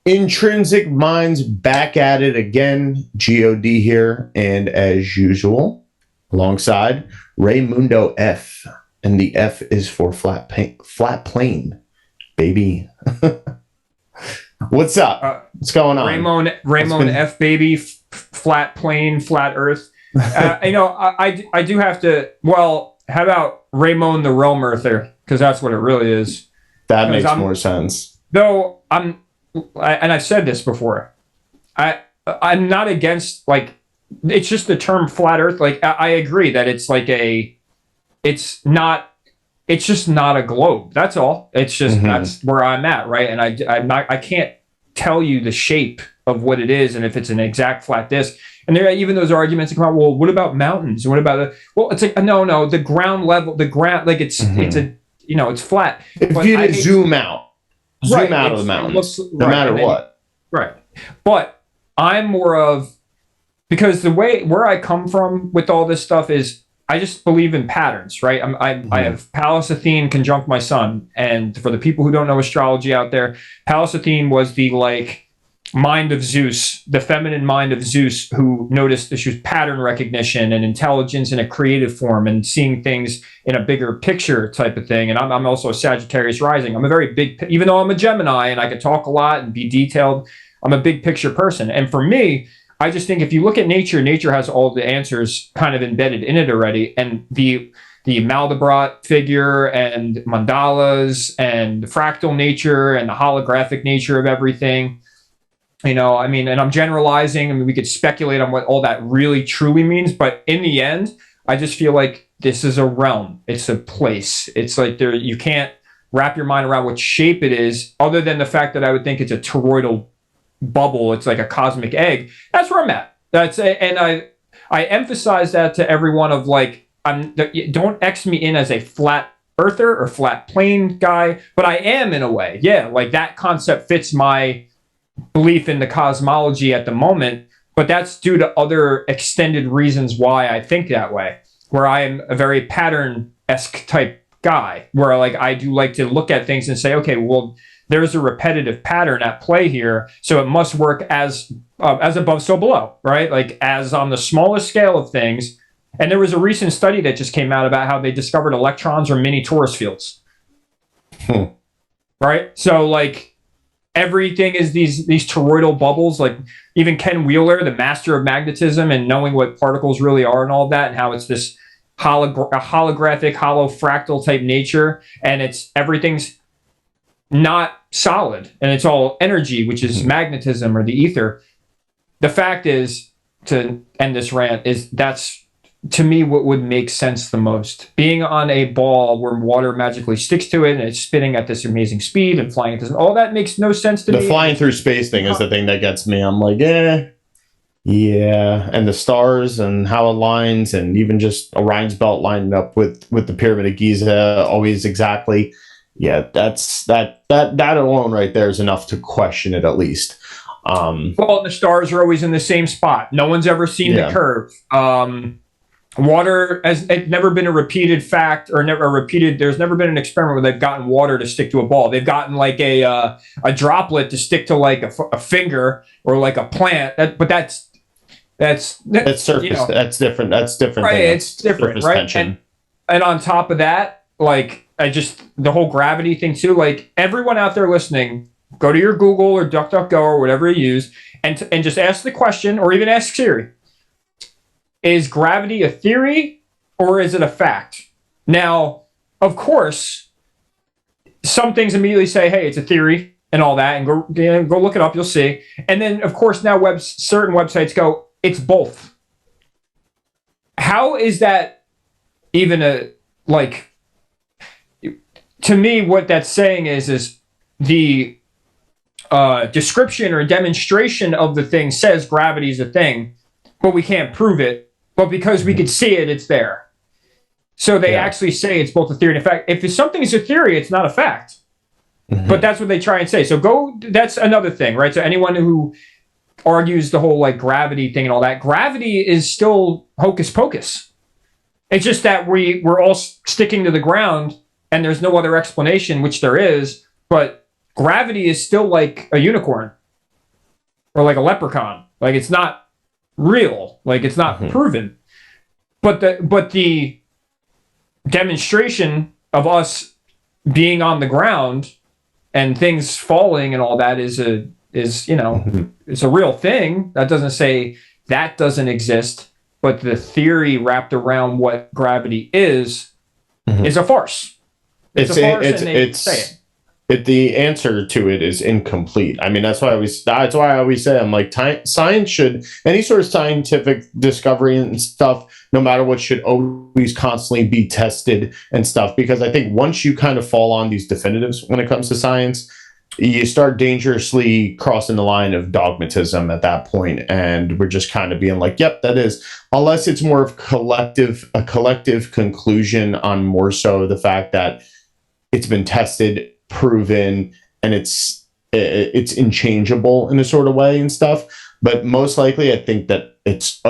Intrinsic Minds back at it again. God here, and as usual, alongside Raymundo F, and the F is for flat plane, baby. What's up? What's going on? Ramon F, baby, flat plane, flat Earth. I do have to. Well, how about Ramon the Realm Earther? Because that's what it really is. That makes more sense. Though and I've said this before, I'm not against, like, it's just the term flat Earth. Like, I agree that it's like it's just not a globe. That's all. It's just that's where I'm at, right? And I can't tell you the shape of what it is and if it's an exact flat disc. And there, even those arguments come out. Well, what about mountains? What about it's like no, the ground level, like it's a it's flat. If you zoom out of the mountains, no matter what. Right. But I'm more of, because where I come from with all this stuff is I just believe in patterns, right? I have Pallas Athene conjunct my sun. And for the people who don't know astrology out there, Pallas Athene was the mind of Zeus, the feminine mind of Zeus, who noticed issues, pattern recognition and intelligence in a creative form and seeing things in a bigger picture type of thing. And I'm also a Sagittarius rising. I'm a very big, even though I'm a Gemini and I can talk a lot and be detailed, I'm a big picture person. And for me, I just think if you look at nature has all the answers kind of embedded in it already. And the Mandelbrot figure and mandalas and the fractal nature and the holographic nature of everything. And I'm generalizing. I mean, we could speculate on what all that really truly means, but in the end, I just feel like this is a realm. It's a place. It's like you can't wrap your mind around what shape it is, other than the fact that I would think it's a toroidal bubble. It's like a cosmic egg. That's where I'm at. And I emphasize that to everyone of don't X me in as a flat earther or flat plane guy, but I am in a way. Yeah, like that concept fits my belief in the cosmology at the moment, but that's due to other extended reasons why I think that way, where I am a very pattern-esque type guy, where I do like to look at things and say, okay, well, there's a repetitive pattern at play here, so it must work as above, so below, right? Like as on the smallest scale of things. And there was a recent study that just came out about how they discovered electrons are mini torus fields. Right? So everything is these toroidal bubbles. Like even Ken Wheeler, the master of magnetism and knowing what particles really are and all of that, and how it's this holographic, hollow fractal type nature, and everything's not solid, and it's all energy, which is magnetism or the ether. The fact is, to end this rant, is that's to me what would make sense the most. Being on a ball where water magically sticks to it and it's spinning at this amazing speed and flying at this, all that makes no sense to me. The flying through space thing is the thing that gets me. I'm like, yeah. And the stars and how it aligns, and even just Orion's belt lined up with the Pyramid of Giza always exactly. Yeah, that alone right there is enough to question it, at least. Well, the stars are always in the same spot. No one's ever seen the curve. Water has never been a repeated fact, or there's never been an experiment where they've gotten water to stick to a ball. They've gotten a droplet to stick to a finger or like a plant. But that's surface. That's different. That's different. Right, it's different, right? And on top of that, the whole gravity thing too. Like everyone out there listening, go to your Google or DuckDuckGo or whatever you use, and just ask the question, or even ask Siri. Is gravity a theory or is it a fact? Now, of course, some things immediately say, hey, it's a theory and all that, and go look it up, you'll see. And then, of course, now certain websites go, it's both. How is that even to me, what that's saying is the description or demonstration of the thing says gravity is a thing, but we can't prove it. But because we could see it, it's there. So they actually say it's both a theory and a fact. If something is a theory, it's not a fact. But that's what they try and say. So that's another thing, right? So anyone who argues the whole gravity thing and all that, gravity is still hocus pocus. It's just that we're all sticking to the ground and there's no other explanation, which there is, but gravity is still like a unicorn. or like a leprechaun. Like it's not real. Like it's not proven. But the demonstration of us being on the ground and things falling and all that is it's a real thing. That doesn't say that doesn't exist, but the theory wrapped around what gravity is a farce. It's a farce, and they say it. The answer to it is incomplete. I mean, that's why I always say, I'm like, science should, any sort of scientific discovery and stuff, no matter what, should always constantly be tested and stuff. Because I think once you kind of fall on these definitives when it comes to science, you start dangerously crossing the line of dogmatism at that point, and we're just kind of being like, yep, that is, unless it's more of a collective conclusion on more so the fact that it's been tested, proven, and it's unchangeable in a sort of way and stuff. But most likely, I think that it's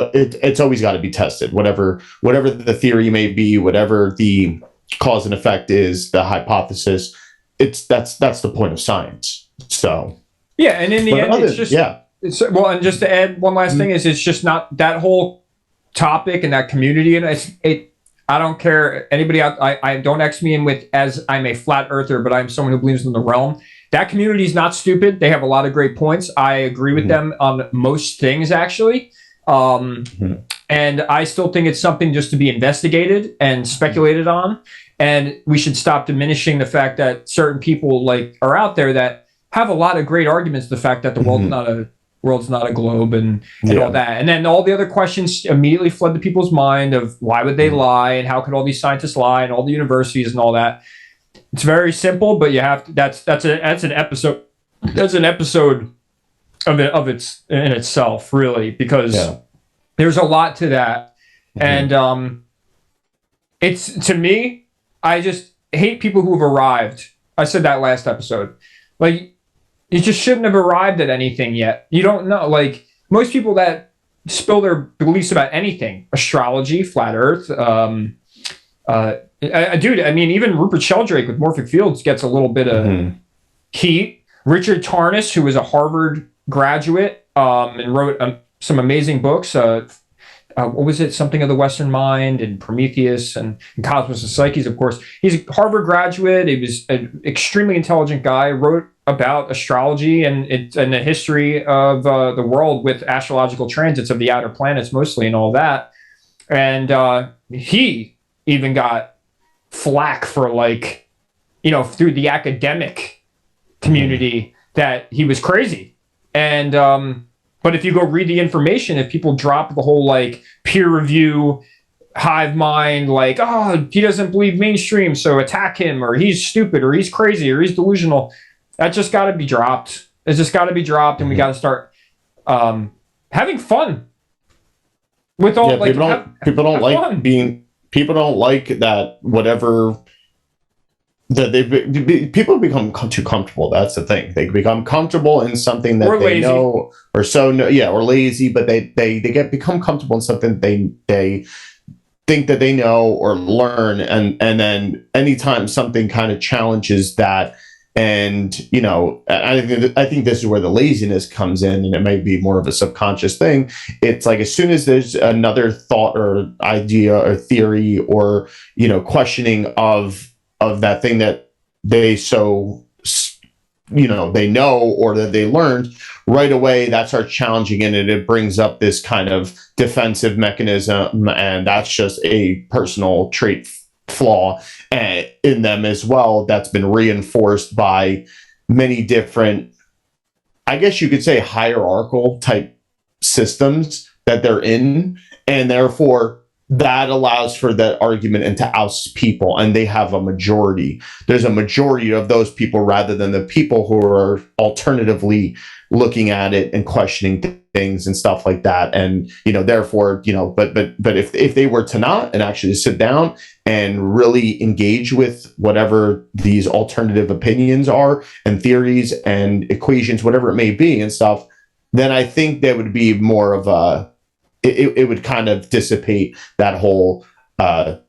always got to be tested, whatever the theory may be, whatever the cause and effect is, the hypothesis. That's the point of science. So yeah, and in the end, it's just and just to add one last thing is, it's just not that whole topic and that community, and I don't care anybody out. I don't X me in with as I'm a flat earther, but I'm someone who believes in the realm. That community is not stupid. They have a lot of great points. I agree with them on most things, actually. And I still think it's something just to be investigated and speculated on. And we should stop diminishing the fact that certain people like are out there that have a lot of great arguments. The fact that the world's not a globe and all that. And then all the other questions immediately flood to people's mind of why would they lie, and how could all these scientists lie, and all the universities and all that. It's very simple, but you have to, that's an episode. That's an episode of its in itself, really, because there's a lot to that. And it's, to me, I just hate people who have arrived. I said that last episode. Like, you just shouldn't have arrived at anything yet. You don't know. Like, most people that spill their beliefs about anything, astrology, flat earth, dude, I mean, even Rupert Sheldrake with Morphic Fields gets a little bit of heat. Richard Tarnas, who was a Harvard graduate and wrote some amazing books. What was it? Something of the Western Mind and Prometheus and Cosmos and Psyches, of course. He's a Harvard graduate. He was an extremely intelligent guy, wrote about astrology and the history of the world with astrological transits of the outer planets mostly and all that. And he even got flack for, like, through the academic community that he was crazy. And but if you go read the information, if people drop the whole like peer review hive mind, like, oh, he doesn't believe mainstream, so attack him, or he's stupid, or he's crazy, or he's delusional, that just got to be dropped. It's just got to be dropped, and we got to start having fun with all. People don't like that whatever. That people become too comfortable. That's the thing. They become comfortable in something that they lazy. Know, or or lazy. But they become comfortable in something they think that they know or learn, and then anytime something kind of challenges that, and I think this is where the laziness comes in, and it may be more of a subconscious thing. It's like, as soon as there's another thought or idea or theory or questioning of that thing that they they know or that they learned, right away that starts challenging it, and it brings up this kind of defensive mechanism, and that's just a personal trait flaw in them as well, that's been reinforced by many different, I guess you could say, hierarchical type systems that they're in, and therefore that allows for that argument and to oust people, and they have a majority. There's a majority of those people rather than the people who are alternatively looking at it and questioning things and stuff like that. And therefore, but if they were to not and actually sit down and really engage with whatever these alternative opinions are and theories and equations, whatever it may be and stuff, then I think there would be more of a it would kind of dissipate that whole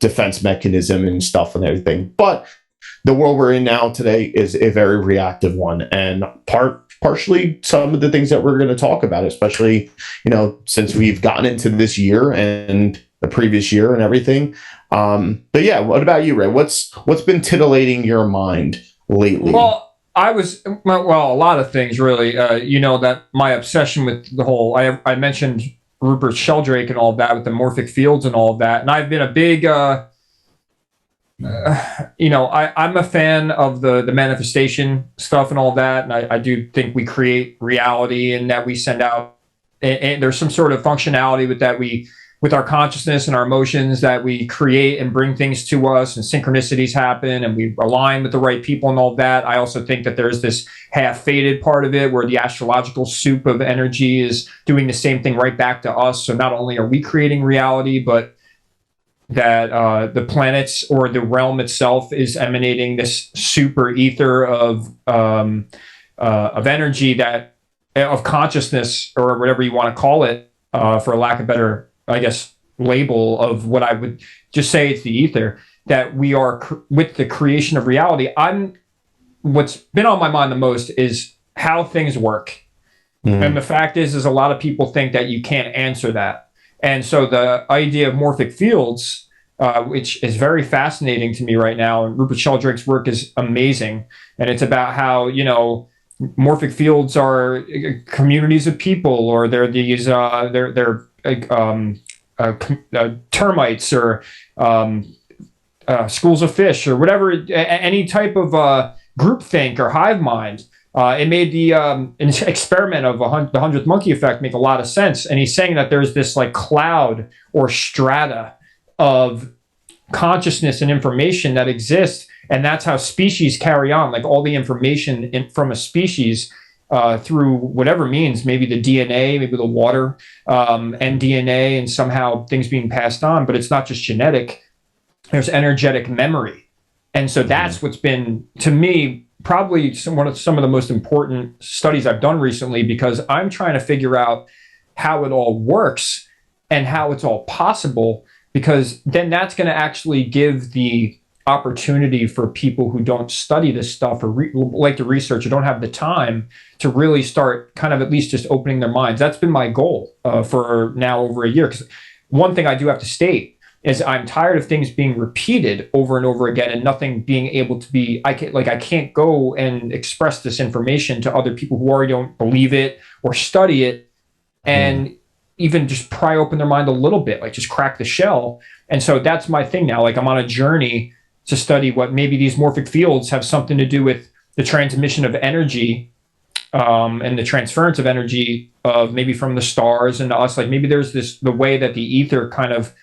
defense mechanism and stuff and everything. But the world we're in now today is a very reactive one, and part partially some of the things that we're going to talk about, especially, since we've gotten into this year and the previous year and everything. But yeah, what about you, Ray? What's been titillating your mind lately? Well, a lot of things really. That my obsession with the whole, I mentioned Rupert Sheldrake and all of that with the morphic fields and all of that. And I've been a big, I'm a fan of the manifestation stuff and all that. And I do think we create reality and that we send out, and there's some sort of functionality with our consciousness and our emotions, that we create and bring things to us, and synchronicities happen and we align with the right people and all that. I also think that there's this half-faded part of it where the astrological soup of energy is doing the same thing right back to us. So not only are we creating reality, but that the planets or the realm itself is emanating this super ether of energy, of consciousness, or whatever you want to call it, for lack of better, I guess, label of what I would just say it's the ether, that we are with the creation of reality. What's been on my mind the most is how things work. Mm-hmm. And the fact is a lot of people think that you can't answer that. And so the idea of morphic fields, which is very fascinating to me right now, and Rupert Sheldrake's work is amazing. And it's about how, morphic fields are communities of people, or they're these, they're termites, or schools of fish, or whatever, any type of groupthink or hive mind. It made the an experiment of the 100th monkey effect make a lot of sense. And he's saying that there's this like cloud or strata of consciousness and information that exists. And that's how species carry on, like all the information from a species through whatever means, maybe the DNA, maybe the water, and DNA, and somehow things being passed on. But it's not just genetic, there's energetic memory. And so that's what's been, to me, probably some of the most important studies I've done recently, because I'm trying to figure out how it all works and how it's all possible, because then that's going to actually give the opportunity for people who don't study this stuff, or like to research, or don't have the time to really start kind of at least just opening their minds. That's been my goal for now over a year. Because one thing I do have to state is I'm tired of things being repeated over and over again and nothing being able to be, I can't go and express this information to other people who already don't believe it or study it, and even just pry open their mind a little bit, like just crack the shell. And so that's my thing now. Like I'm on a journey to study what maybe these morphic fields have something to do with the transmission of energy, and the transference of energy of maybe from the stars and us. Like maybe there's the way that the ether kind of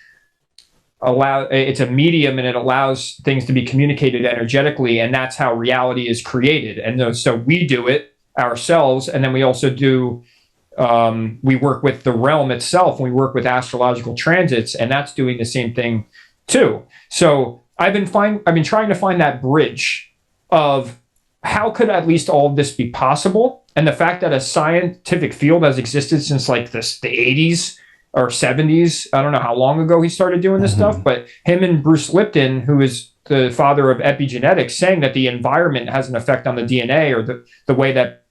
it's a medium, and it allows things to be communicated energetically, and that's how reality is created. And so we do it ourselves, and then we also do we work with the realm itself, and we work with astrological transits, and that's doing the same thing too. So I've been trying to find that bridge of how could at least all of this be possible, and the fact that a scientific field has existed since like the 80s or 70s. I don't know how long ago he started doing this stuff, but him and Bruce Lipton, who is the father of epigenetics, saying that the environment has an effect on the DNA, or the way that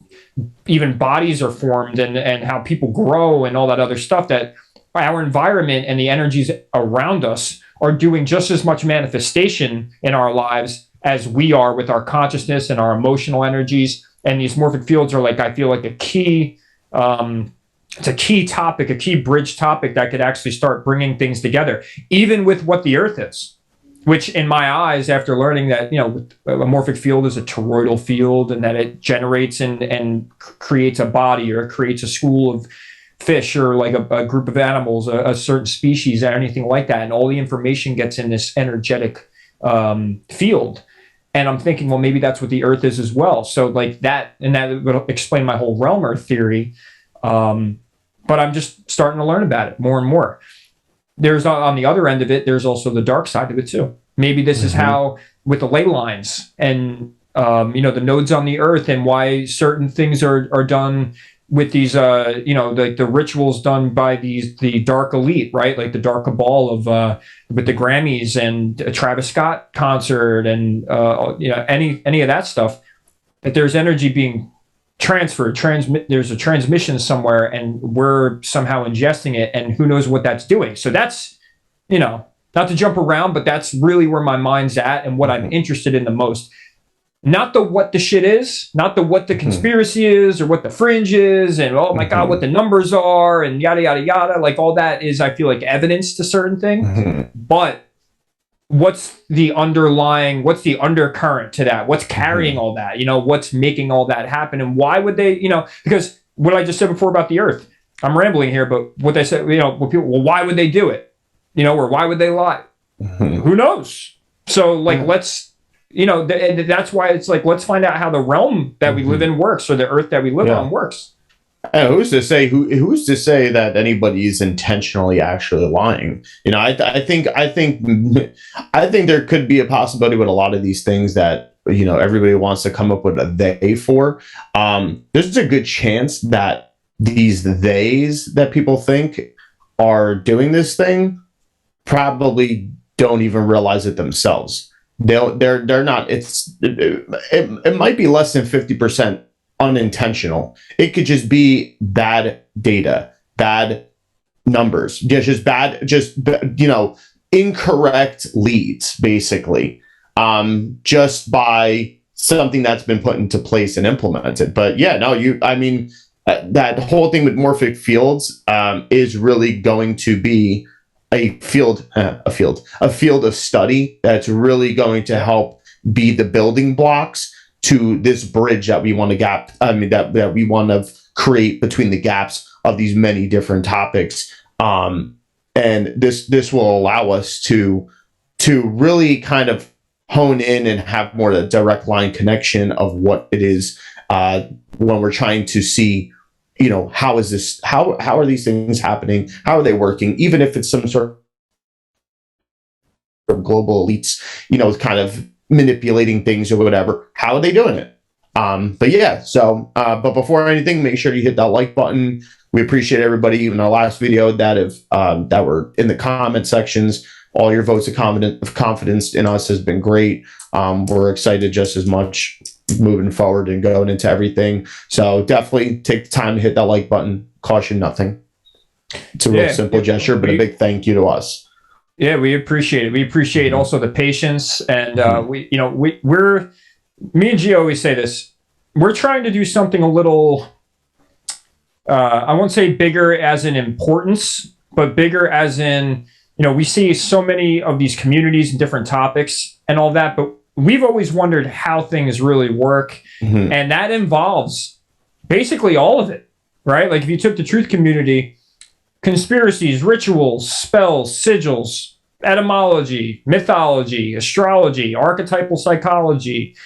even bodies are formed, and how people grow and all that other stuff, that our environment and the energies around us are doing just as much manifestation in our lives as we are with our consciousness and our emotional energies. And these morphic fields are like, I feel like a key, it's a key topic, a key bridge topic that could actually start bringing things together, even with what the Earth is, which in my eyes, after learning that, a morphic field is a toroidal field, and that it generates and creates a body, or creates a school of fish, or like a group of animals, a certain species, or anything like that. And all the information gets in this energetic field. And I'm thinking, well, maybe that's what the Earth is as well. So like that, and that would explain my whole realm Earth theory. But I'm just starting to learn about it more and more. There's on the other end of it, there's also the dark side of it too. Maybe this is how, with the ley lines and the nodes on the Earth, and why certain things are done with these the rituals done by the dark elite, right? Like the dark cabal of with the Grammys and a Travis Scott concert, and any of that stuff. That there's energy being there's a transmission somewhere, and we're somehow ingesting it, and who knows what that's doing. So that's, not to jump around, but that's really where my mind's at and what I'm interested in the most. Not the what the shit is, not the what the conspiracy is or what the fringe is, and oh my God, what the numbers are, and yada, yada, yada. Like all that is, I feel like, evidence to certain things. But what's the undercurrent to that? What's carrying all that? What's making all that happen? And why would they, because what I just said before about the earth, I'm rambling here, but what they said, when people, well, why would they do it? Or why would they lie? Who knows? So like, let's, that's why it's like, let's find out how the realm that we live in works, or the earth that we live on works. And who's to say that anybody's intentionally actually lying? I think there could be a possibility with a lot of these things that everybody wants to come up with a they for. There's a good chance that these theys that people think are doing this thing probably don't even realize it themselves. They're not. It might be less than 50% unintentional. It could just be bad data, bad numbers, incorrect leads, basically, just by something that's been put into place and implemented. But yeah, no, that whole thing with morphic fields is really going to be a field of study that's really going to help be the building blocks to this bridge that we want that we want to create between the gaps of these many different topics. And this will allow us to really kind of hone in and have more of a direct line connection of what it is when we're trying to see, how are these things happening? How are they working? Even if it's some sort of global elites, kind of manipulating things or whatever, how are they doing it? But yeah, so but before anything, make sure you hit that like button. We appreciate everybody in our last video that were in the comment sections. All your votes of confidence in us has been great. We're excited just as much moving forward and going into everything. So definitely take the time to hit that like button. Cost you nothing. It's a real simple gesture, but a big thank you to us. Yeah, we appreciate it. We appreciate also the patience, and me and Gio always say this. We're trying to do something a little, I won't say bigger as in importance, but bigger as in, we see so many of these communities and different topics and all that, but we've always wondered how things really work. And that involves basically all of it, right? Like if you took the truth community, conspiracies, rituals, spells, sigils, etymology, mythology, astrology, archetypal psychology,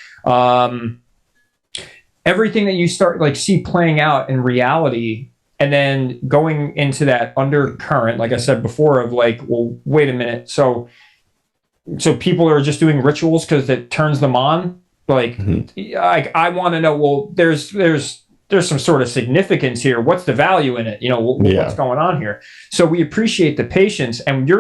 everything that you start see playing out in reality, and then going into that undercurrent, like I said before, of well, wait a minute, so people are just doing rituals because it turns them on. I want to know, well, there's some sort of significance here. What's the value in it? What's going on here? So we appreciate the patience, and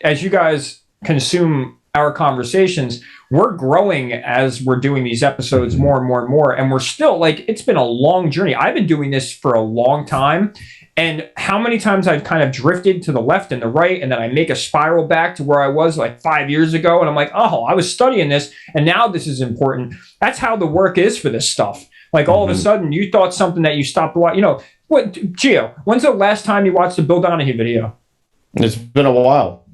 as you guys consume our conversations, we're growing as we're doing these episodes more and more and more. And we're still it's been a long journey. I've been doing this for a long time. And how many times I've kind of drifted to the left and the right, and then I make a spiral back to where I was 5 years ago. And I'm like, oh, I was studying this, and now this is important. That's how the work is for this stuff. All of a sudden, you thought something that you stopped watching. What, Gio, when's the last time you watched the Bill Donahue video? It's been a while.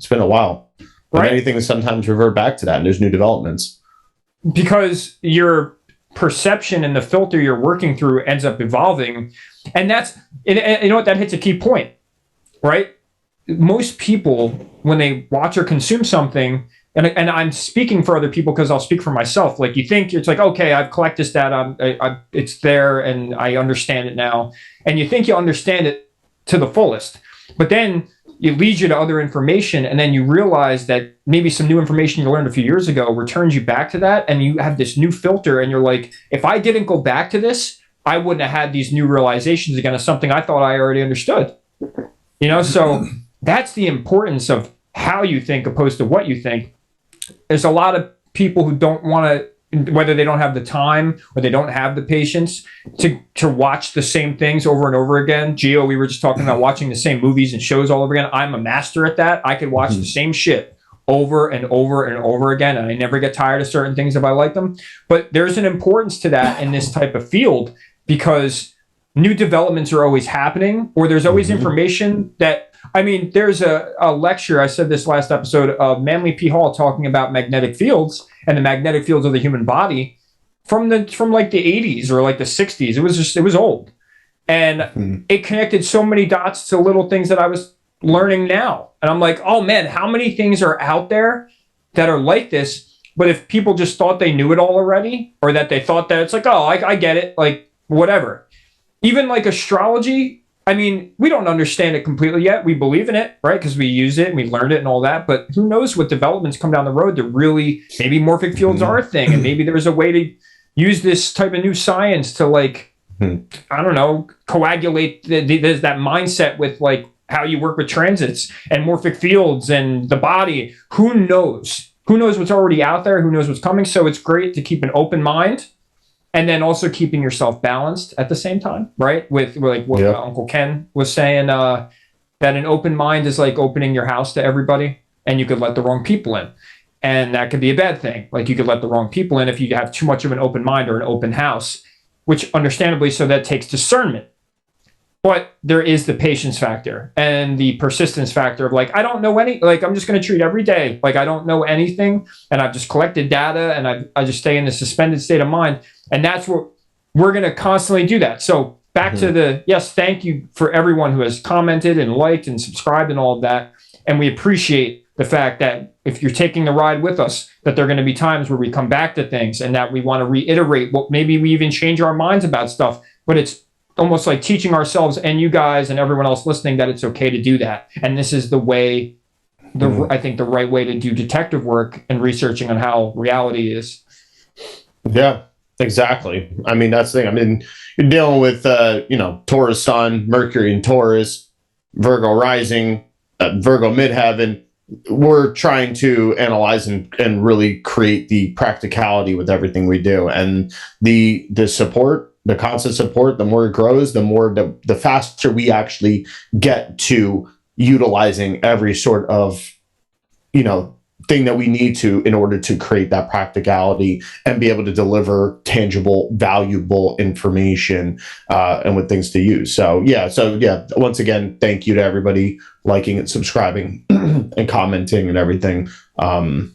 But right? Anything sometimes revert back to that, and there's new developments. Because your perception and the filter you're working through ends up evolving. And that's, you know what, that hits a key point, right? Most people, when they watch or consume something, and I'm speaking for other people because I'll speak for myself. You think it's okay, I've collected this data, it's there, and I understand it now. And you think you understand it to the fullest, but then it leads you to other information, and then you realize that maybe some new information you learned a few years ago returns you back to that, and you have this new filter, and you're like, if I didn't go back to this, I wouldn't have had these new realizations again of something I thought I already understood. So that's the importance of how you think opposed to what you think. There's a lot of people who don't want to whether they don't have the time or they don't have the patience to watch the same things over and over again. Gio, we were just talking about watching the same movies and shows all over again. I'm a master at that. I could watch the same shit over and over and over again, and I never get tired of certain things if I like them. But there's an importance to that in this type of field, because new developments are always happening, or there's always information that, I mean, there's a lecture, I said this last episode, of Manly P. Hall talking about magnetic fields and the magnetic fields of the human body from like the 80s or like the 60s. It was old. And it connected so many dots to little things that I was learning now. And I'm like, oh man, how many things are out there that are like this? But if people just thought they knew it all already, or that they thought that it's like, oh, I get it, like whatever. Even like astrology, I mean, we don't understand it completely yet. We believe in it, right? Because we use it and we learned it and all that. But who knows what developments come down the road that really, maybe morphic fields are a thing. And maybe there's a way to use this type of new science to, like, I don't know, coagulate that mindset with like how you work with transits and morphic fields and the body. Who knows? Who knows what's already out there? Who knows what's coming? So it's great to keep an open mind. And then also keeping yourself balanced at the same time, right? With like what Uncle Ken was saying, that an open mind is like opening your house to everybody, and you could let the wrong people in. And that could be a bad thing. Like you could let the wrong people in if you have too much of an open mind or an open house, which understandably, so that takes discernment. But there is the patience factor and the persistence factor of like, I don't know like I'm just going to treat every day like I don't know anything, and I've just collected data, and I just stay in the suspended state of mind. And that's what we're going to constantly do that. So back to yes, thank you for everyone who has commented and liked and subscribed and all of that. And we appreciate the fact that if you're taking the ride with us, that there are going to be times where we come back to things and that we want to reiterate what maybe we even change our minds about stuff, but it's almost like teaching ourselves and you guys and everyone else listening that it's okay to do that. And this is the way, I think the right way to do detective work and researching on how reality is. Yeah, exactly. I mean, that's the thing. I mean, you're dealing with, Taurus sun, Mercury in Taurus, Virgo rising, Virgo midheaven. We're trying to analyze and really create the practicality with everything we do. And the support, the constant support, the more it grows, the faster we actually get to utilizing every sort of, thing that we need to in order to create that practicality and be able to deliver tangible, valuable information and with things to use. So once again, thank you to everybody liking and subscribing and commenting and everything. I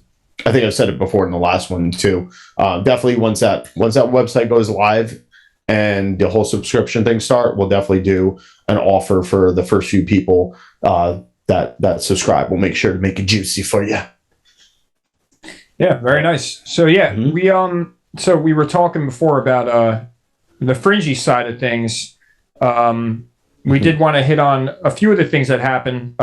think I've said it before in the last one too. Definitely once that website goes live and the whole subscription thing start, we'll definitely do an offer for the first few people that subscribe. We'll make sure to make it juicy for you. Yeah, very nice. So we were talking before about the fringy side of things. We did want to hit on a few of the things that happened.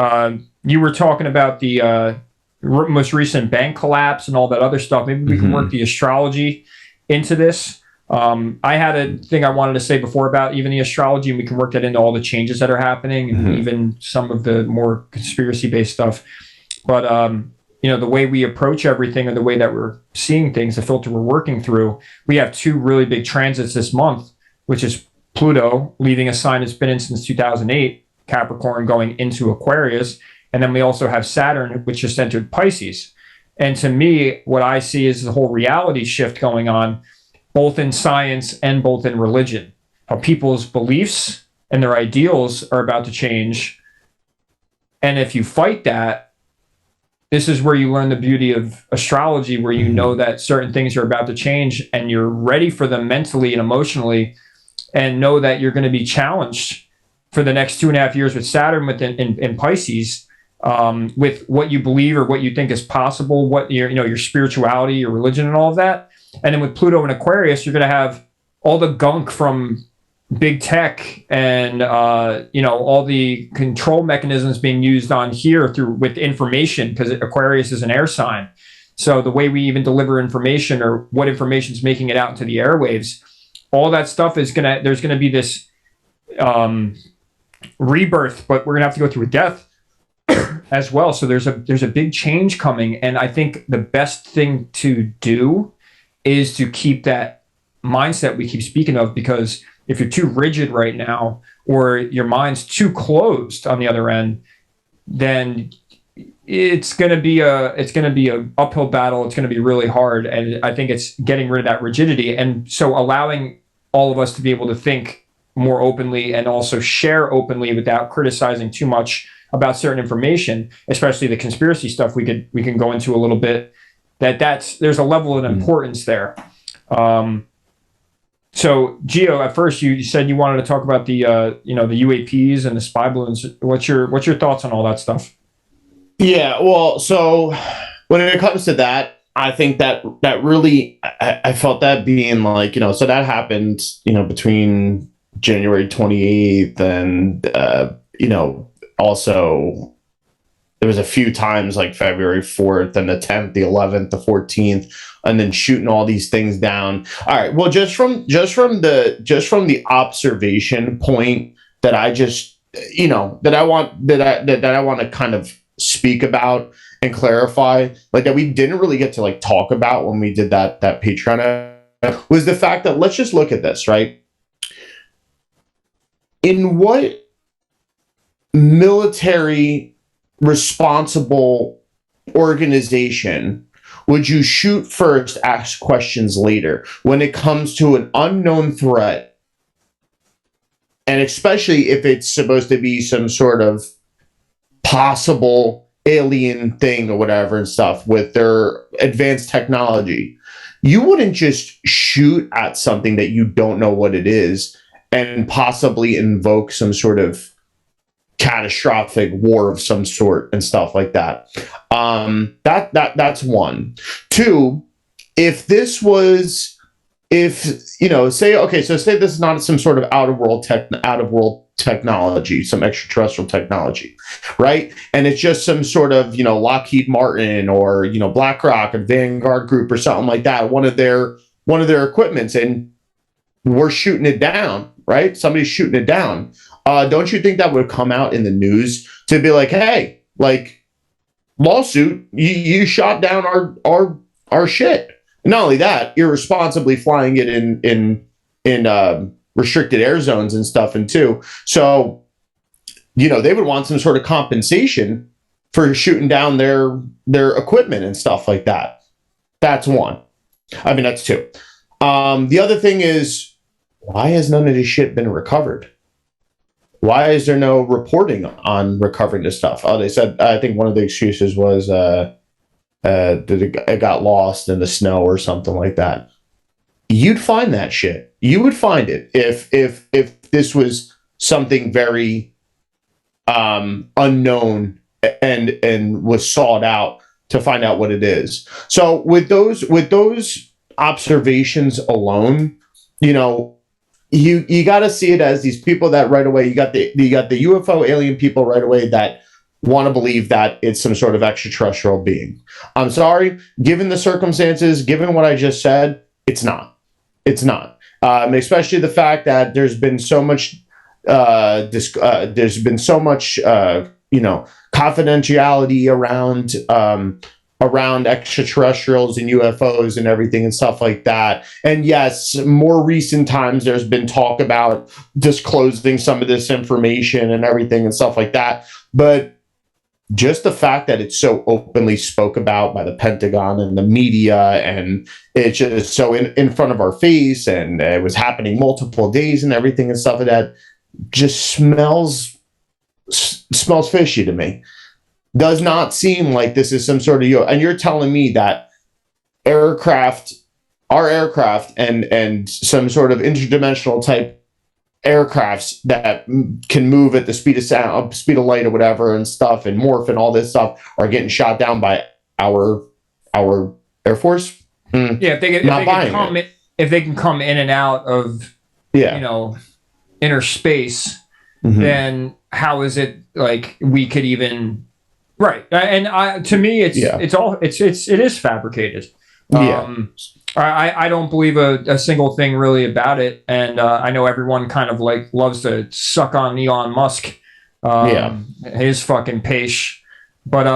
You were talking about the most recent bank collapse and all that other stuff. Maybe we can work the astrology into this. I had a thing I wanted to say before about even the astrology, and we can work that into all the changes that are happening and even some of the more conspiracy-based stuff. But the way we approach everything, or the way that we're seeing things, the filter we're working through, we have two really big transits this month, which is Pluto leaving a sign it's been in since 2008, Capricorn, going into Aquarius. And then we also have Saturn, which just entered Pisces. And to me, what I see is the whole reality shift going on, both in science and both in religion. How people's beliefs and their ideals are about to change. And if you fight that, this is where you learn the beauty of astrology, where you know that certain things are about to change and you're ready for them mentally and emotionally, and know that you're going to be challenged for the next 2.5 years with Saturn in Pisces, with what you believe or what you think is possible, what your spirituality, your religion, and all of that. And then with Pluto in Aquarius, you're going to have all the gunk from big tech and all the control mechanisms being used on here with information, because Aquarius is an air sign. So the way we even deliver information, or what information is making it out into the airwaves, all that stuff there's gonna be this rebirth, but we're gonna have to go through a death as well. So there's a big change coming, and I think the best thing to do is to keep that mindset we keep speaking of, because if you're too rigid right now, or your mind's too closed on the other end, then it's going to be a uphill battle. It's going to be really hard. And I think it's getting rid of that rigidity. And so allowing all of us to be able to think more openly and also share openly without criticizing too much about certain information, especially the conspiracy stuff we can go into a little bit, there's a level of importance there. So Gio, at first you said you wanted to talk about the the UAPs and the spy balloons. What's your thoughts on all that stuff? Yeah, well, so when it comes to that, I think that really, I felt that being like, so that happened, between January 28th and, also there was a few times like February 4th and the 10th, the 11th, the 14th, and then shooting all these things down. All right, well, just from the observation point that I just, that I want to kind of speak about and clarify, like that we didn't really get to like talk about when we did that Patreon, was the fact that, let's just look at this, right? In what military responsible organization would you shoot first, ask questions later when it comes to an unknown threat? And especially if it's supposed to be some sort of possible alien thing or whatever and stuff with their advanced technology. You wouldn't just shoot at something that you don't know what it is and possibly invoke some sort of catastrophic war of some sort and stuff like that. That's one. Two, say this is not some sort of out of world technology, some extraterrestrial technology, right? And it's just some sort of, Lockheed Martin or, BlackRock or Vanguard Group or something like that, one of their equipments, and we're shooting it down, right? Somebody's shooting it down. Don't you think that would come out in the news to be like, hey, like, lawsuit, you shot down our shit? Not only that, irresponsibly flying it in restricted air zones and stuff, and too. So, they would want some sort of compensation for shooting down their equipment and stuff like that. That's one. I mean, that's two. The other thing is, why has none of this shit been recovered? Why is there no reporting on recovering this stuff? Oh, they said, I think one of the excuses was that it got lost in the snow or something like that. You'd find that shit. You would find it if this was something very unknown and was sought out to find out what it is. So with those observations alone, you got to see it as these people that right away, you got the UFO alien people right away that want to believe that it's some sort of extraterrestrial being. I'm sorry, given the circumstances, given what I just said, it's not. It's not. Especially the fact that there's been so much confidentiality around extraterrestrials and UFOs and everything and stuff like that. And yes, more recent times there's been talk about disclosing some of this information and everything and stuff like that. But just the fact that it's so openly spoke about by the Pentagon and the media, and it's just so in front of our face, and it was happening multiple days and everything and stuff like that, just smells fishy to me. Does not seem like this is some sort of and you're telling me that our aircraft and some sort of interdimensional type aircrafts that can move at the speed of sound, speed of light or whatever and stuff, and morph and all this stuff are getting shot down by our Air Force? Yeah, if they can come in and out of inner space, then how is it like we could even right? And to me, it is fabricated. I don't believe a single thing really about it, and I know everyone kind of like loves to suck on Elon Musk, his fucking page, but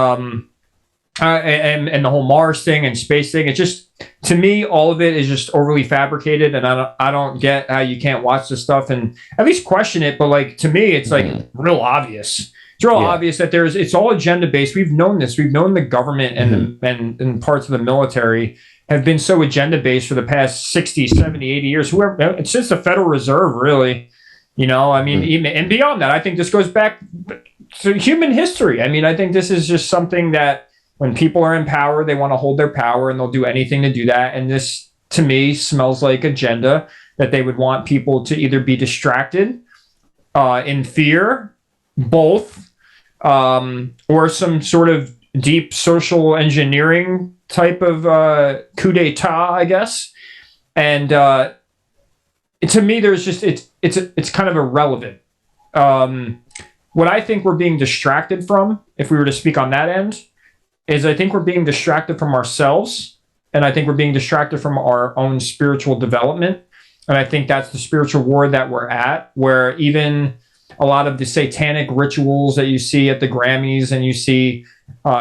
and the whole Mars thing and space thing. It just, to me, all of it is just overly fabricated, and I don't get how you can't watch this stuff and at least question it. But like, to me, it's like real obvious. It's real obvious that it's all agenda based. We've known this. We've known the government and parts of the military have been so agenda based for the past 60, 70, 80 years. Whoever, since the Federal Reserve, really. You know, I mean, even, and beyond that, I think this goes back to human history. I mean, I think this is just something that when people are in power, they want to hold their power and they'll do anything to do that. And this, to me, smells like agenda, that they would want people to either be distracted, in fear, both, or some sort of deep social engineering type of coup d'etat, I guess. And to me, there's just it's kind of irrelevant. What I think we're being distracted from, if we were to speak on that end, is I think we're being distracted from ourselves, and I think we're being distracted from our own spiritual development. And I think that's the spiritual war that we're at, where even a lot of the satanic rituals that you see at the Grammys and you see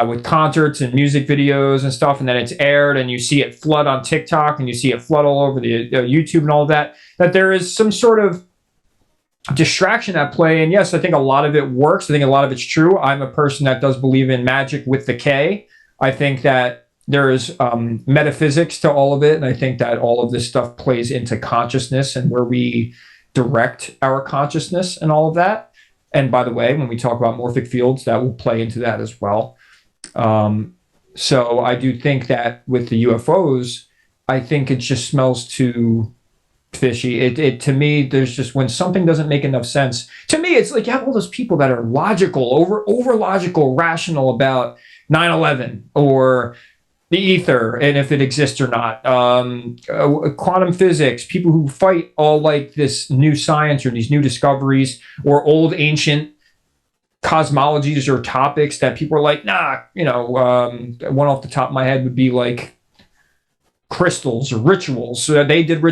with concerts and music videos and stuff, and then it's aired and you see it flood on TikTok and you see it flood all over the YouTube and all of that, that there is some sort of distraction at play. And yes, I think a lot of it works. I think a lot of it's true. I'm a person that does believe in magic with the K. I think that there is metaphysics to all of it. And I think that all of this stuff plays into consciousness and where we direct our consciousness and all of that. And by the way, when we talk about morphic fields, that will play into that as well. So I do think that with the UFOs, I think it just smells too fishy. It to me, there's just, when something doesn't make enough sense, to me, it's like you have all those people that are logical, over logical, rational about 9/11 or the ether and if it exists or not, quantum physics, people who fight all like this new science or these new discoveries or old ancient cosmologies or topics that people are like, nah, you know, one off the top of my head would be like crystals or rituals. So they did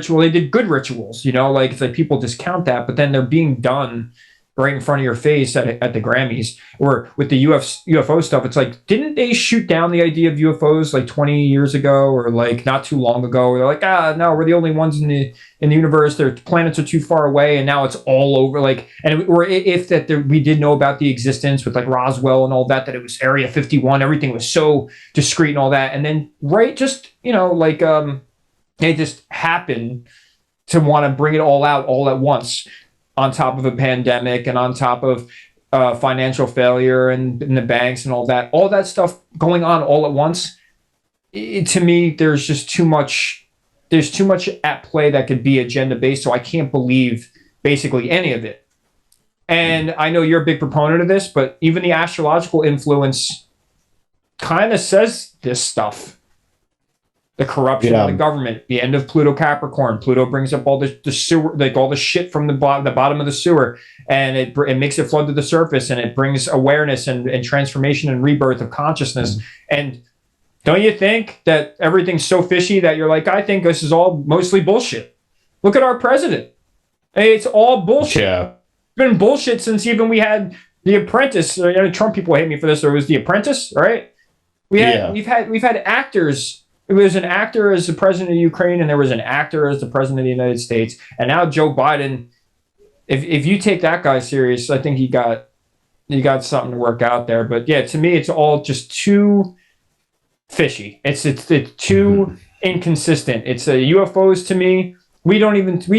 good rituals, you know, like it's like people discount that, but then they're being done right in front of your face at the Grammys. Or with the UFO stuff, it's like, didn't they shoot down the idea of UFOs like 20 years ago or like not too long ago? They're like, no, we're the only ones in the universe. Their planets are too far away, and now it's all over. Like, and or if that we did know about the existence with like Roswell and all that, that it was Area 51, everything was so discreet and all that, and then just you know, like they just happen to want to bring it all out all at once, on top of a pandemic and on top of financial failure and in the banks and all that stuff going on all at once. To me, there's just too much. There's too much at play that could be agenda based. So I can't believe basically any of it. And I know you're a big proponent of this, but even the astrological influence kind of says this stuff. The corruption of the government, the end of Pluto Capricorn. Pluto brings up all the sewer, like all the shit from the bottom of the sewer, and it makes it flood to the surface, and it brings awareness and transformation and rebirth of consciousness. And don't you think that everything's so fishy that you're like, I think this is all mostly bullshit? Look at our president. It's all bullshit. Yeah. It's been bullshit since even we had The Apprentice. Trump people hate me for this. There was The Apprentice, right? We've had actors. There was an actor as the president of Ukraine, and there was an actor as the president of the United States. And now Joe Biden, if you take that guy serious, I think you got something to work out there. But yeah, to me, it's all just too fishy. It's too inconsistent. It's UFOs to me. We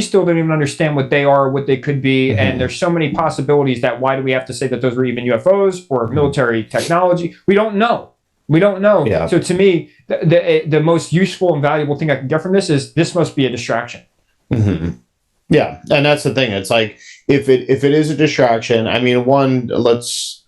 still don't even understand what they are, what they could be. And there's so many possibilities that why do we have to say that those were even UFOs or military technology? We don't know. We don't know. Yeah. So to me, the most useful and valuable thing I can get from this is this must be a distraction. Mm-hmm. Yeah, and that's the thing. It's like if it is a distraction, I mean, one, let's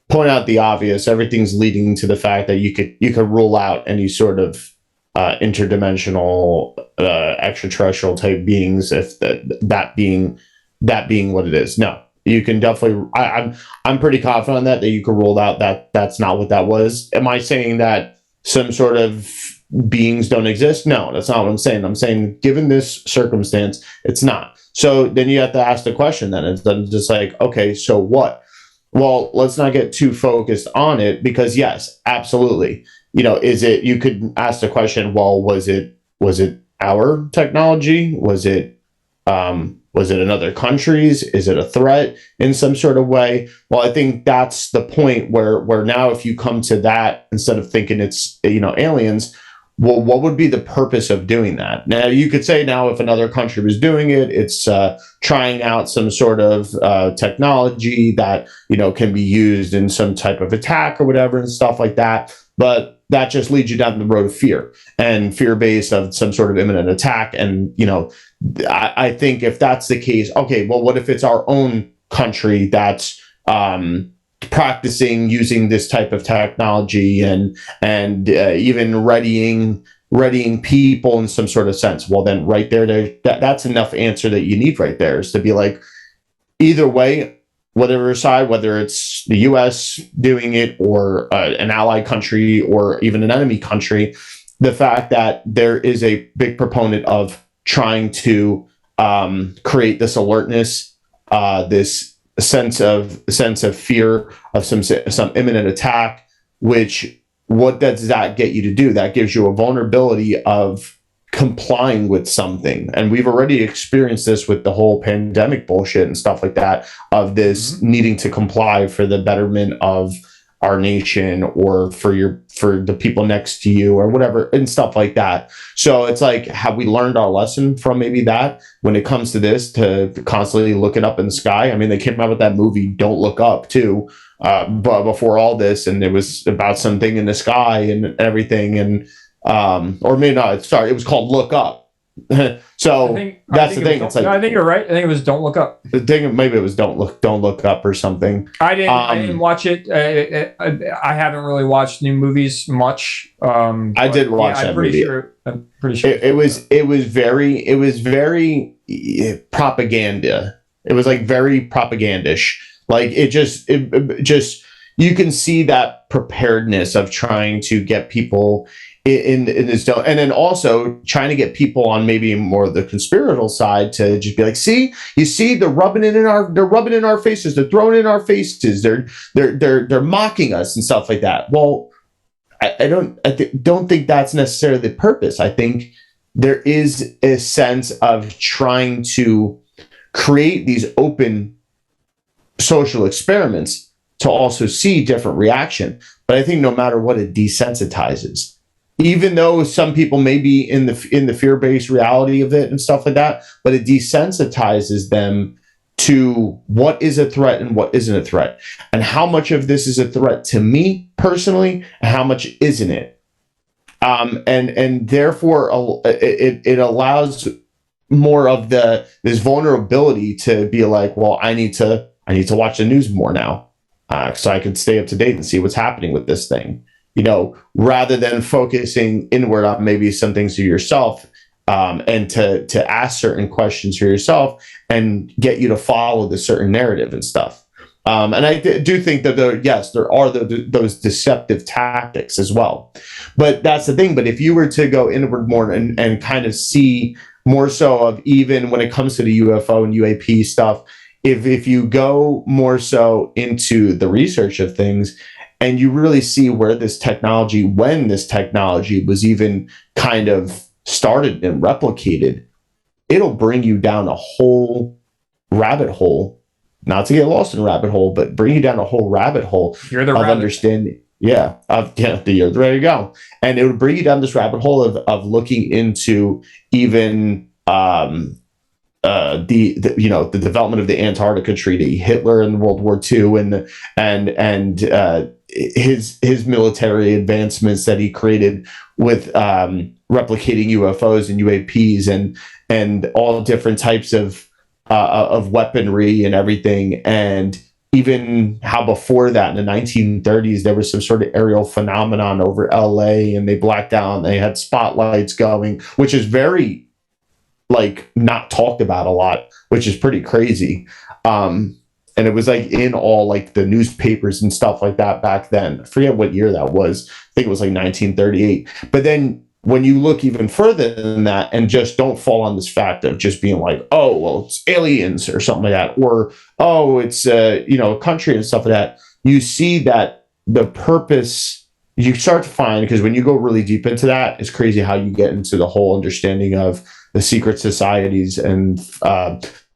point out the obvious. Everything's leading to the fact that you could rule out any sort of interdimensional extraterrestrial type beings, if that being what it is. No. You can definitely. I'm pretty confident on that you can rule out that that's not what that was. Am I saying that some sort of beings don't exist? No, that's not what I'm saying. I'm saying given this circumstance, it's not. So then you have to ask the question. Then it's just like, okay, so what? Well, let's not get too focused on it because yes, absolutely. is it, you could ask the question, well, was it our technology? Was it another country's? Is it a threat in some sort of way? Well, I think that's the point where now, if you come to that, instead of thinking it's, aliens, well, what would be the purpose of doing that? Now, you could say, now if another country was doing it, it's trying out some sort of technology that, can be used in some type of attack or whatever and stuff like that. But that just leads you down the road of fear, and fear based of some sort of imminent attack. And, I think if that's the case, okay, well, what if it's our own country that's practicing using this type of technology and even readying people in some sort of sense? Well, then right there, that's enough answer that you need right there, is to be like, either way, whatever side, whether it's the US doing it or an allied country or even an enemy country, the fact that there is a big proponent of trying to create this alertness, this sense of fear of some imminent attack. Which, what does that get you to do? That gives you a vulnerability of complying with something, and we've already experienced this with the whole pandemic bullshit and stuff like that, of this needing to comply for the betterment of our nation, or for the people next to you, or whatever, and stuff like that. So it's like, have we learned our lesson from maybe that when it comes to this, to constantly looking up in the sky? I mean, they came out with that movie Don't Look Up too, but before all this, and it was about something in the sky and everything, and or maybe not, sorry, it was called Look Up. So that's the thing. It's like, I think you're right. I think it was Don't Look Up. The thing, maybe it was Don't Look Up or something. I didn't watch it. I haven't really watched new movies much. I did watch that movie. I'm pretty sure it was very propaganda. It was like very propagandish. Like it just you can see that preparedness of trying to get people in this, and then also trying to get people on maybe more the conspiratorial side to just be like, see, they're rubbing it in our faces, they're throwing it in our faces, they're mocking us and stuff like that. Well, I don't think that's necessarily the purpose. I think there is a sense of trying to create these open social experiments to also see different reaction. But I think no matter what, it desensitizes. Even though some people may be in the fear-based reality of it and stuff like that, but it desensitizes them to what is a threat and what isn't a threat, and how much of this is a threat to me personally, and how much isn't it. And therefore, it allows more of this vulnerability to be like, well, I need to watch the news more now, so I can stay up to date and see what's happening with this thing. Rather than focusing inward on maybe some things to yourself, and to ask certain questions for yourself and get you to follow the certain narrative and stuff. And I do think that there are those deceptive tactics as well. But that's the thing. But if you were to go inward more and kind of see more so of, even when it comes to the UFO and UAP stuff, if you go more so into the research of things, and you really see where this technology, when this technology was even kind of started and replicated, it'll bring you down a whole rabbit hole. Not to get lost in a rabbit hole, but bring you down a whole rabbit hole of understanding. Yeah, there you go. And it would bring you down this rabbit hole of looking into even the development of the Antarctica Treaty, Hitler in World War II, and his military advancements that he created with replicating UFOs and UAPs and all different types of weaponry and everything. And even how before that, in the 1930s, there was some sort of aerial phenomenon over LA, and they blacked out and they had spotlights going, which is very not talked about a lot, which is pretty crazy. And it was in all the newspapers and stuff like that back then. I forget what year that was. I think it was 1938. But then when you look even further than that, and just don't fall on this fact of just being oh, well, it's aliens or something like that, or oh, it's a country and stuff like that, you see that the purpose you start to find, because when you go really deep into that, it's crazy how you get into the whole understanding of the secret societies and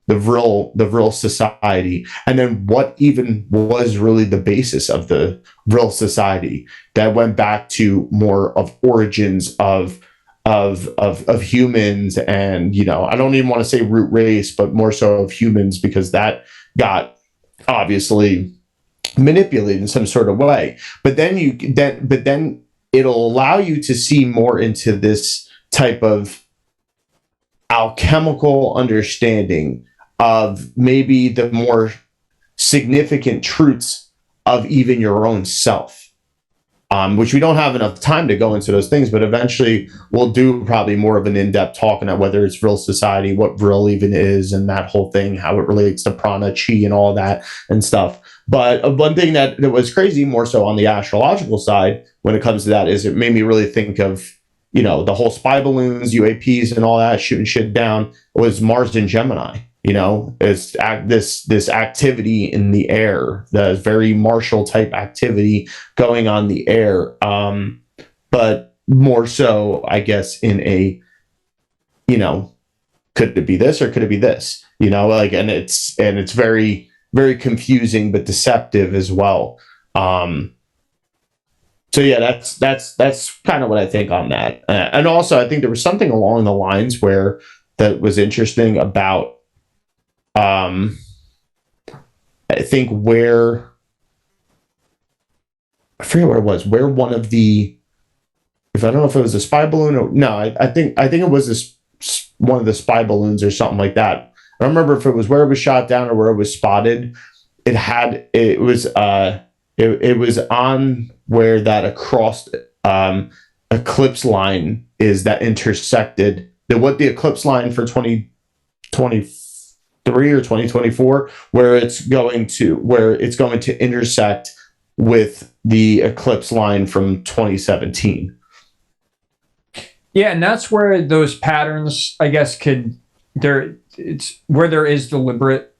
the real society, and then what even was really the basis of the real society that went back to more of origins of humans, and I don't even want to say root race, but more so of humans, because that got obviously manipulated in some sort of way. But then it'll allow you to see more into this type of alchemical understanding of maybe the more significant truths of even your own self, which we don't have enough time to go into those things, but eventually we'll do probably more of an in-depth talking at whether it's real society, what real even is, and that whole thing, how it relates to prana, chi, and all that and stuff. But one thing that was crazy, more so on the astrological side, when it comes to that, is it made me really think of, the whole spy balloons, UAPs, and all that shooting shit down, was Mars and Gemini. It's this activity in the air, the very Martial type activity going on the air, but more so, I guess, in a, could it be this or could it be this? And it's very, very confusing but deceptive as well. So yeah, that's kind of what I think on that. And also, I think there was something along the lines where that was interesting about. I think where I forget where it was, where one of the, if I don't know if it was a spy balloon or no, I think it was this one of the spy balloons or something like that. I don't remember if it was where it was shot down or where it was spotted. It was on where that across eclipse line is that intersected what the eclipse line for 2023 or 2024, where it's going to intersect with the eclipse line from 2017. Yeah, and that's where those patterns, I guess, it's where there is deliberate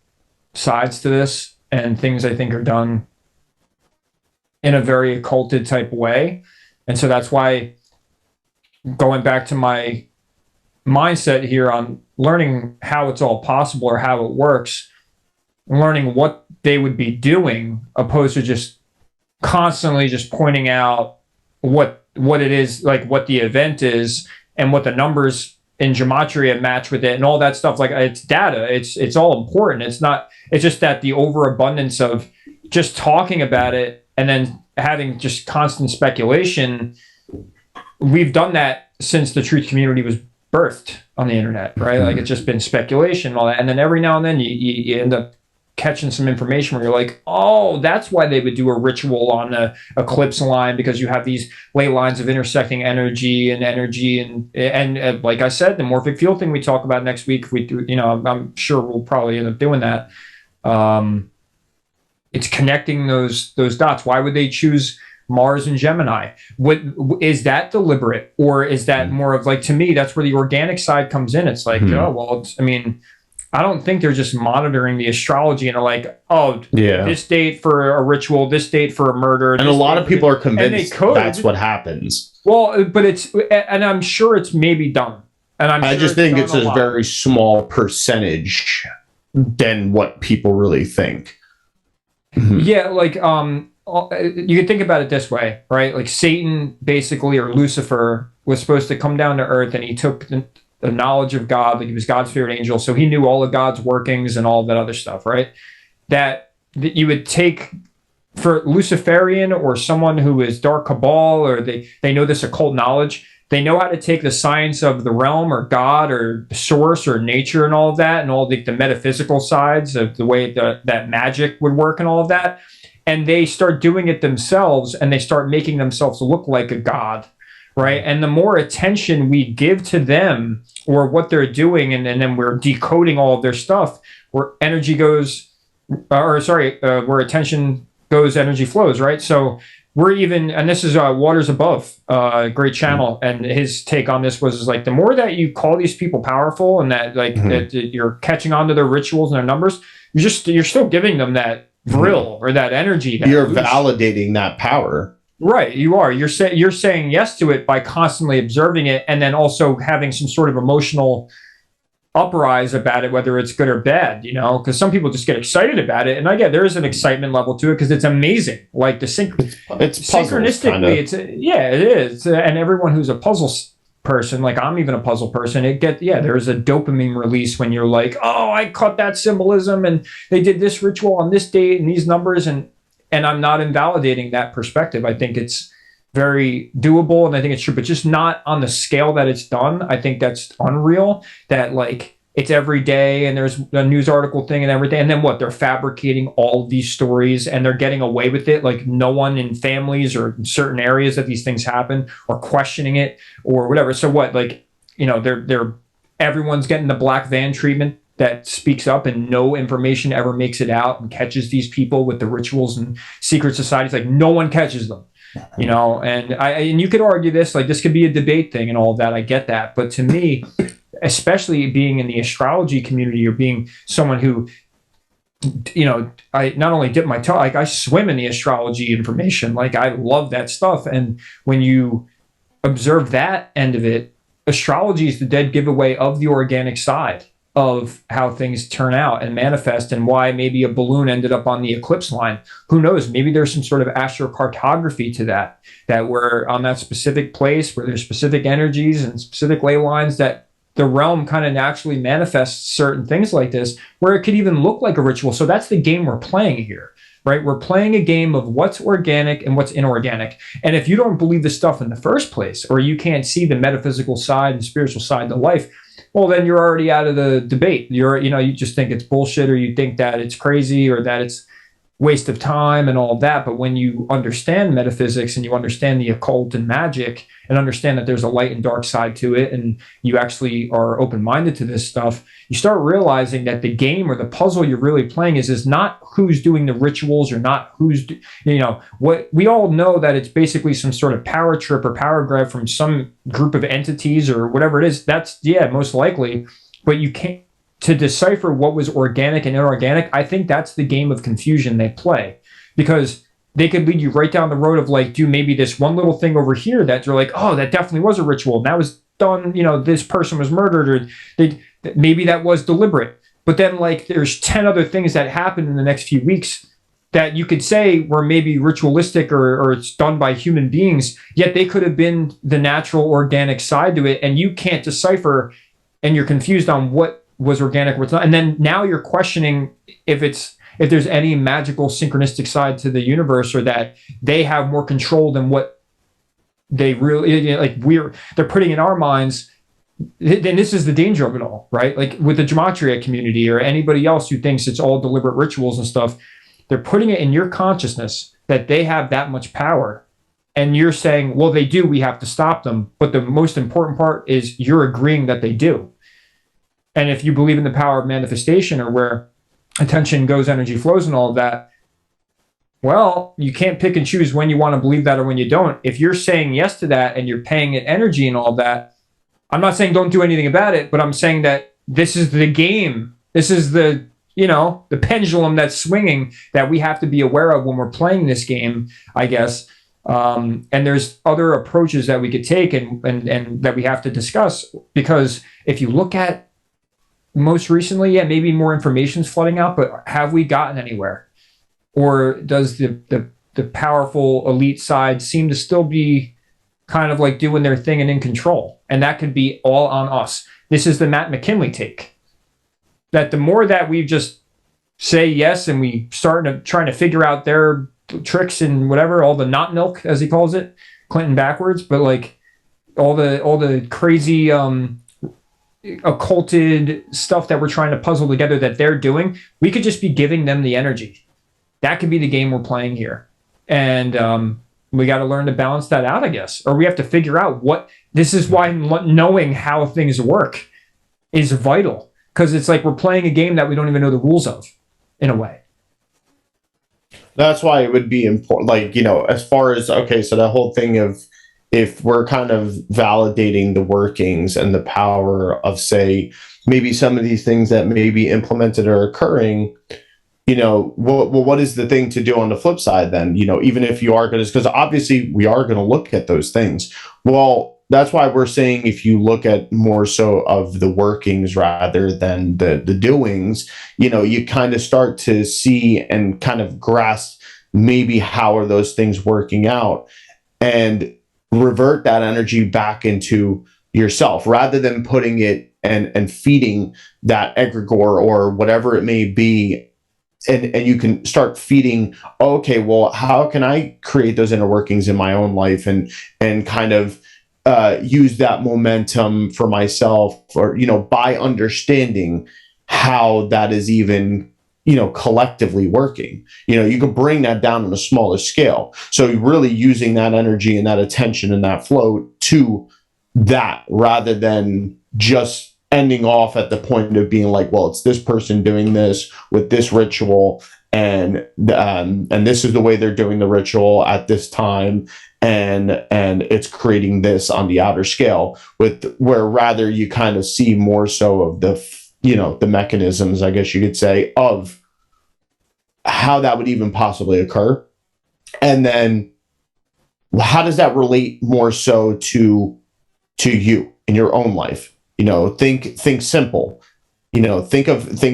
sides to this, and things I think are done in a very occulted type way. And so that's why, going back to my mindset here on learning how it's all possible or how it works, learning what they would be doing, opposed to just constantly just pointing out what it is, like what the event is and what the numbers in gematria match with it and all that stuff. Like, it's data, it's all important. It's just that the overabundance of just talking about it and then having just constant speculation. We've done that since the truth community was birthed on the internet, right? Like, it's just been speculation and all that. And then every now and then you end up catching some information where you're like, oh, that's why they would do a ritual on the eclipse line, because you have these ley lines of intersecting energy and like I said, the morphic field thing we talk about next week, if we do, I'm sure we'll probably end up doing that. It's connecting those dots. Why would they choose Mars and Gemini? What is that deliberate, or is that more of, like, to me, that's where the organic side comes in. It's like, oh, well, I don't think they're just monitoring the astrology and are like, oh, yeah, this date for a ritual, this date for a murder. And a lot of people are convinced that's what happens. Well, but and I'm sure it's maybe done. And I just think it's a very small percentage than what people really think. Yeah, like, you can think about it this way, right? Like, Satan, basically, or Lucifer, was supposed to come down to earth, and he took the knowledge of God, like he was God's favorite angel, so he knew all of God's workings and all that other stuff, right? That you would take for Luciferian or someone who is dark cabal, or they know this occult knowledge. They know how to take the science of the realm or God or source or nature and all of that, and all the metaphysical sides of the way that magic would work and all of that. And they start doing it themselves, and they start making themselves look like a god, right? And the more attention we give to them or what they're doing, and then we're decoding all of their stuff, where energy goes, where attention goes, energy flows, right? So we're even, and this is Waters Above, great channel, and his take on this was like, the more that you call these people powerful and that that you're catching on to their rituals and their numbers, you're still giving them that vril or that energy. You're validating that power. Right, you are. You're saying yes to it by constantly observing it, and then also having some sort of emotional uprise about it, whether it's good or bad. You know, because some people just get excited about it, and I get there is an excitement level to it because it's amazing. Like the It's puzzles, kind synchronistically, of. it's yeah, it is. And everyone who's a puzzle person, like I'm even a puzzle person, there's a dopamine release when you're like, oh, I caught that symbolism, and they did this ritual on this date and these numbers, and I'm not invalidating that perspective. I think it's very doable and I think it's true, but just not on the scale that it's done. I think that's unreal that like it's every day and there's a news article thing and everything. And then what? They're fabricating all of these stories and they're getting away with it. Like no one in families or in certain areas that these things happen or questioning it or whatever. So what? Like, they're everyone's getting the black van treatment that speaks up and no information ever makes it out and catches these people with the rituals and secret societies. Like no one catches them, and you could argue this, like this could be a debate thing and all of that. I get that. But to me, especially being in the astrology community or being someone who, I not only dip my toe, like I swim in the astrology information. Like I love that stuff. And when you observe that end of it, astrology is the dead giveaway of the organic side of how things turn out and manifest and why maybe a balloon ended up on the eclipse line. Who knows? Maybe there's some sort of astrocartography to that we're on that specific place where there's specific energies and specific ley lines that the realm kind of naturally manifests certain things like this, where it could even look like a ritual. So that's the game we're playing here, right? We're playing a game of what's organic and what's inorganic. And if you don't believe this stuff in the first place, or you can't see the metaphysical side and spiritual side of life, well, then you're already out of the debate. You just think it's bullshit, or you think that it's crazy, or that it's waste of time and all of that. But when you understand metaphysics and you understand the occult and magic and understand that there's a light and dark side to it, and you actually are open-minded to this stuff, you start realizing that the game or the puzzle you're really playing is not who's doing the rituals or not what we all know, that it's basically some sort of power trip or power grab from some group of entities or whatever it is. That's, most likely, but you can't. To decipher what was organic and inorganic, I think that's the game of confusion they play, because they could lead you right down the road of like, do maybe this one little thing over here that you're like, oh, that definitely was a ritual. And that was done, this person was murdered, or maybe that was deliberate. But then like there's 10 other things that happen in the next few weeks that you could say were maybe ritualistic or it's done by human beings, yet they could have been the natural organic side to it. And you can't decipher, and you're confused on what was organic, what's not. And then now you're questioning if there's any magical synchronistic side to the universe, or that they have more control than what they really they're putting in our minds. And this is the danger of it all, right? Like with the gematria community or anybody else who thinks it's all deliberate rituals and stuff, they're putting it in your consciousness that they have that much power. And you're saying, well, they do, we have to stop them. But the most important part is you're agreeing that they do. And if you believe in the power of manifestation, or where attention goes, energy flows, and all of that, well, you can't pick and choose when you want to believe that or when you don't. If you're saying yes to that and you're paying it energy and all of that, I'm not saying don't do anything about it, but I'm saying that this is the game. This is the pendulum that's swinging that we have to be aware of when we're playing this game, I guess. And there's other approaches that we could take and that we have to discuss, because if you look at most recently, maybe more information's flooding out, but have we gotten anywhere? Or does the powerful elite side seem to still be kind of like doing their thing and in control? And that could be all on us. This is the Matt McKinley take. That the more that we just say yes and we start trying to figure out their tricks and whatever, all the not milk, as he calls it, Clinton backwards, but like all the crazy occulted stuff that we're trying to puzzle together that they're doing, we could just be giving them the energy. That could be the game we're playing here. And we got to learn to balance that out, I guess. Or we have to figure out this is why knowing how things work is vital. Because it's like we're playing a game that we don't even know the rules of, in a way. That's why it would be important, as far as, okay, so the whole thing of, if we're kind of validating the workings and the power of, say, maybe some of these things that may be implemented are occurring, what is the thing to do on the flip side then? Even if you are going to, because obviously we are going to look at those things. Well, that's why we're saying if you look at more so of the workings rather than the doings, you kind of start to see and kind of grasp maybe how are those things working out, and revert that energy back into yourself rather than putting it and feeding that egregore or whatever it may be. And you can start feeding, okay, well, how can I create those inner workings in my own life, and kind of use that momentum for myself, or by understanding how that is even collectively working. You can bring that down on a smaller scale, so you're really using that energy and that attention and that flow to that, rather than just ending off at the point of being like, well, it's this person doing this with this ritual, and this is the way they're doing the ritual at this time, and it's creating this on the outer scale, where rather you kind of see more so of the mechanisms, I guess you could say, of how that would even possibly occur. And then how does that relate more so to you in your own life? Think simple. Think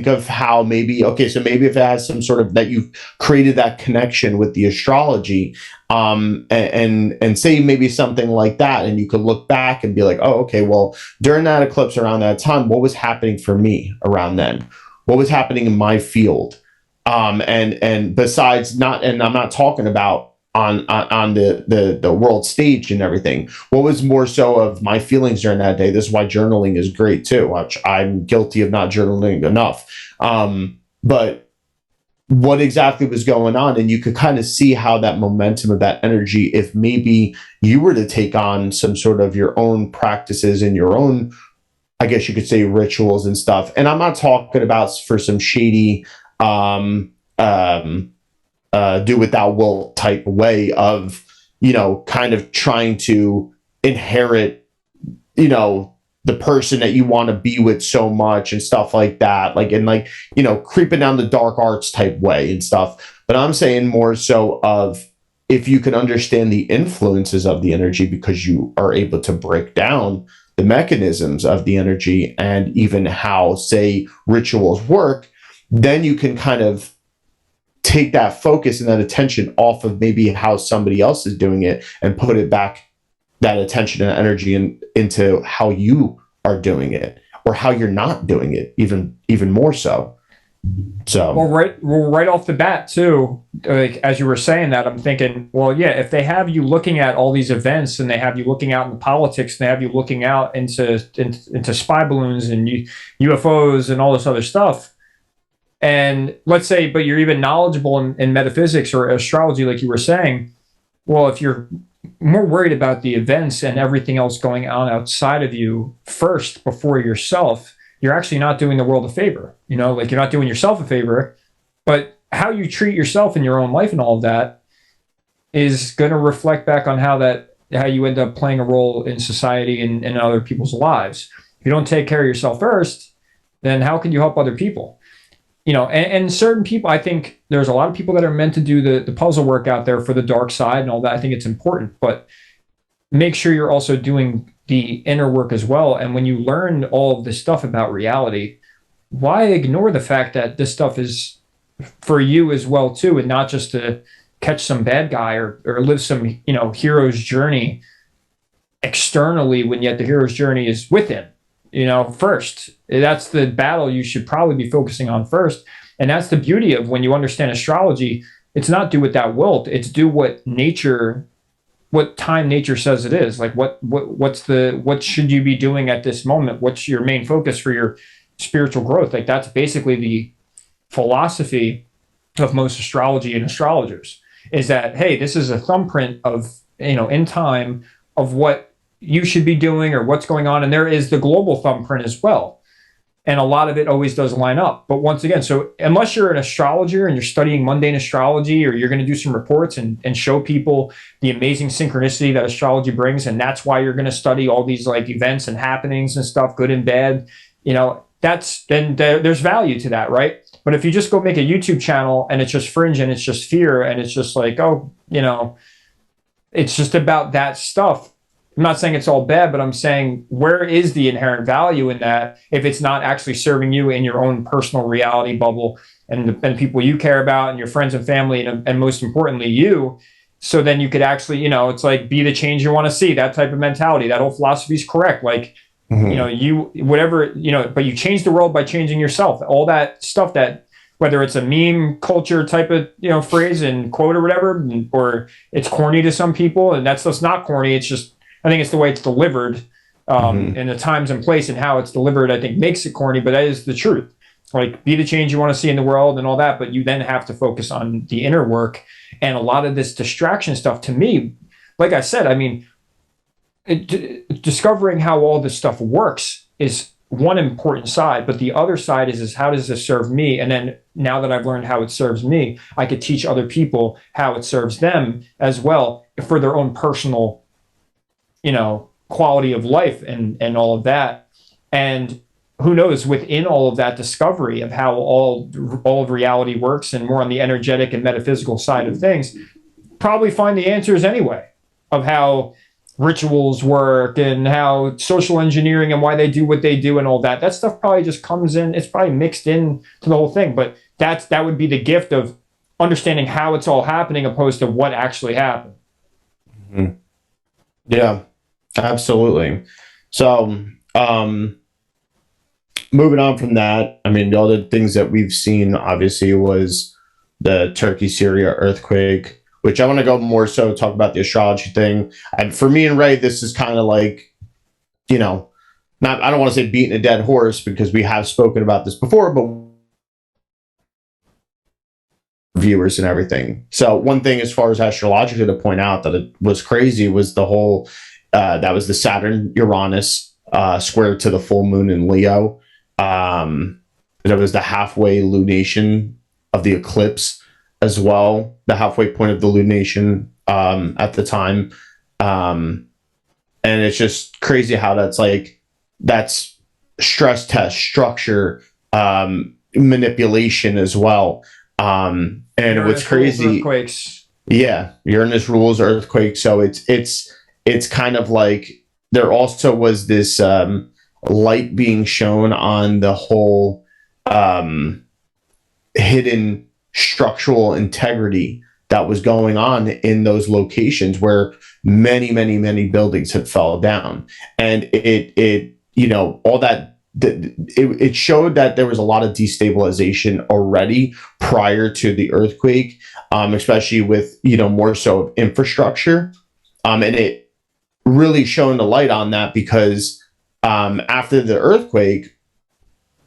of how maybe, okay, so maybe if it has some sort of, that you've created that connection with the astrology, and say maybe something like that, and you could look back and be like, oh, okay, well, during that eclipse around that time, what was happening for me around then? What was happening in my field? And besides, and I'm not talking about on the world stage and everything. What was more so of my feelings during that day? This is why journaling is great too, which I'm guilty of not journaling enough. But what exactly was going on? And you could kind of see how that momentum of that energy, if maybe you were to take on some sort of your own practices and your own, I guess you could say, rituals and stuff. And I'm not talking about for some shady do without will type way of, kind of trying to inherit, the person that you want to be with so much and stuff like that. Creeping down the dark arts type way and stuff. But I'm saying more so of, if you can understand the influences of the energy, because you are able to break down the mechanisms of the energy and even how, say, rituals work, then you can kind of take that focus and that attention off of maybe how somebody else is doing it, and put it back, that attention and energy, into how you are doing it, or how you're not doing it, even more so. So, right off the bat too, like as you were saying that, I'm thinking, well, yeah, if they have you looking at all these events, and they have you looking out in politics, and they have you looking out into spy balloons and UFOs and all this other stuff. And let's say, but you're even knowledgeable in metaphysics or astrology, like you were saying. Well, if you're more worried about the events and everything else going on outside of you first before yourself, you're actually not doing the world a favor. Like, you're not doing yourself a favor, but how you treat yourself in your own life and all of that is going to reflect back on how you end up playing a role in society and in other people's lives. If you don't take care of yourself first, then how can you help other people? And certain people, I think there's a lot of people that are meant to do the puzzle work out there for the dark side and all that. I think it's important, but make sure you're also doing the inner work as well. And when you learn all of this stuff about reality, why ignore the fact that this stuff is for you as well too, and not just to catch some bad guy or live some, hero's journey externally, when yet the hero's journey is within. First. That's the battle you should probably be focusing on first. And that's the beauty of when you understand astrology. It's not do what thou wilt. It's do what time nature says it is. Like what should you be doing at this moment? What's your main focus for your spiritual growth? Like, that's basically the philosophy of most astrology and astrologers, is that, hey, this is a thumbprint of, in time, of what you should be doing or what's going on. And there is the global thumbprint as well. And a lot of it always does line up. But once again, so unless you're an astrologer and you're studying mundane astrology, or you're going to do some reports and show people the amazing synchronicity that astrology brings, and that's why you're going to study all these like events and happenings and stuff, good and bad, there's value to that, right? But if you just go make a YouTube channel and it's just fringe and it's just fear and it's just like, oh, it's just about that stuff. I'm not saying it's all bad, but I'm saying, where is the inherent value in that if it's not actually serving you in your own personal reality bubble and people you care about and your friends and family and most importantly you. So then you could actually, it's like, be the change you want to see. That type of mentality, that whole philosophy is correct. Like, but you change the world by changing yourself. All that stuff, that whether it's a meme culture type of phrase and quote or whatever, or it's corny to some people, and that stuff's not corny. It's just, I think it's the way it's delivered, and the times and place and how it's delivered, I think makes it corny, but that is the truth. Like, be the change you want to see in the world and all that, but you then have to focus on the inner work. And a lot of this distraction stuff, to me, like I said, I mean, discovering how all this stuff works is one important side, but the other side is how does this serve me? And then now that I've learned how it serves me, I could teach other people how it serves them as well for their own personal quality of life and all of that. And who knows, within all of that discovery of how all of reality works and more on the energetic and metaphysical side of things, probably find the answers anyway of how rituals work and how social engineering and why they do what they do and all that. That stuff probably just comes in. It's probably mixed in to the whole thing, but that would be the gift of understanding how it's all happening opposed to what actually happened. Mm-hmm. Yeah, absolutely. So, moving on from that, I mean, the other things that we've seen obviously was the Turkey, Syria earthquake, which I want to go more so talk about the astrology thing. And for me and Ray, this is kind of like, I don't want to say beating a dead horse because we have spoken about this before, but viewers and everything. So one thing as far as astrologically to point out that it was crazy was the whole, that was the Saturn Uranus square to the full moon in Leo. It was the halfway lunation of the eclipse as well, the halfway point of the lunation at the time. And it's just crazy how that's stress test, structure, manipulation as well. And Uranus what's crazy, earthquakes. Yeah, Uranus rules earthquakes. So it's kind of like there also was this light being shown on the whole hidden structural integrity that was going on in those locations where many buildings had fell down, and it all that. It showed that there was a lot of destabilization already prior to the earthquake, especially with more so of infrastructure, and it really shone the light on that because after the earthquake,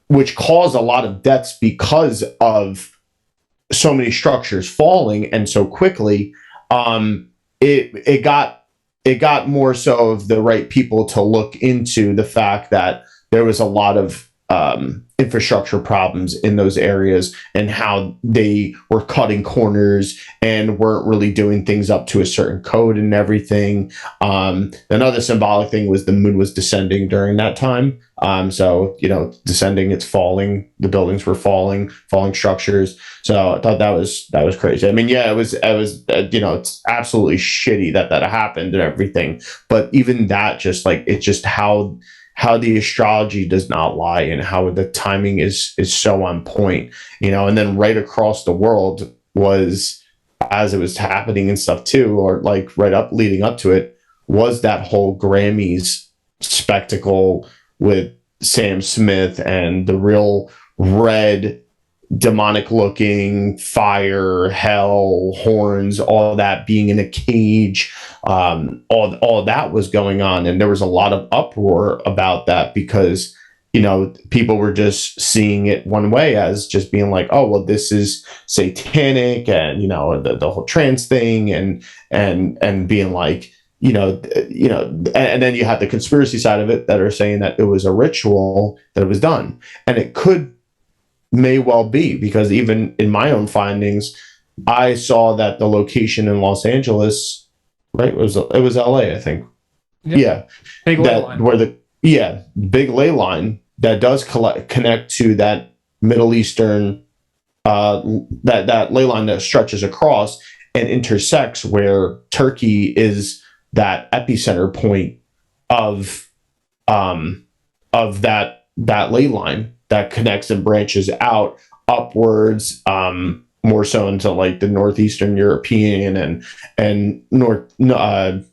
which caused a lot of deaths because of so many structures falling and so quickly, it got more so of the right people to look into the fact that there was a lot of infrastructure problems in those areas and how they were cutting corners and weren't really doing things up to a certain code and everything. Another symbolic thing was the moon was descending during that time. So, descending, it's falling, the buildings were falling structures. So I thought that was crazy. I mean, yeah, it was, it's absolutely shitty that happened and everything. But even that, it's just how the astrology does not lie and how the timing is so on point, and then right across the world was, as it was happening and stuff too, or like leading up to it, was that whole Grammys spectacle with Sam Smith and the real red demonic looking fire, hell, horns, all that being in a cage, all that was going on, and there was a lot of uproar about that because people were just seeing it one way as just being like, oh well, this is satanic, and the whole trans thing, and being like, and then you have the conspiracy side of it that are saying that it was a ritual, that it was done, and it may well be, because even in my own findings, I saw that the location in Los Angeles, right? It was LA, I think. Yep. Yeah. Big ley line. Big ley line that does connect to that Middle Eastern that ley line that stretches across and intersects where Turkey is that epicenter point of that ley line that connects and branches out upwards, more so into like the northeastern European and northwestern.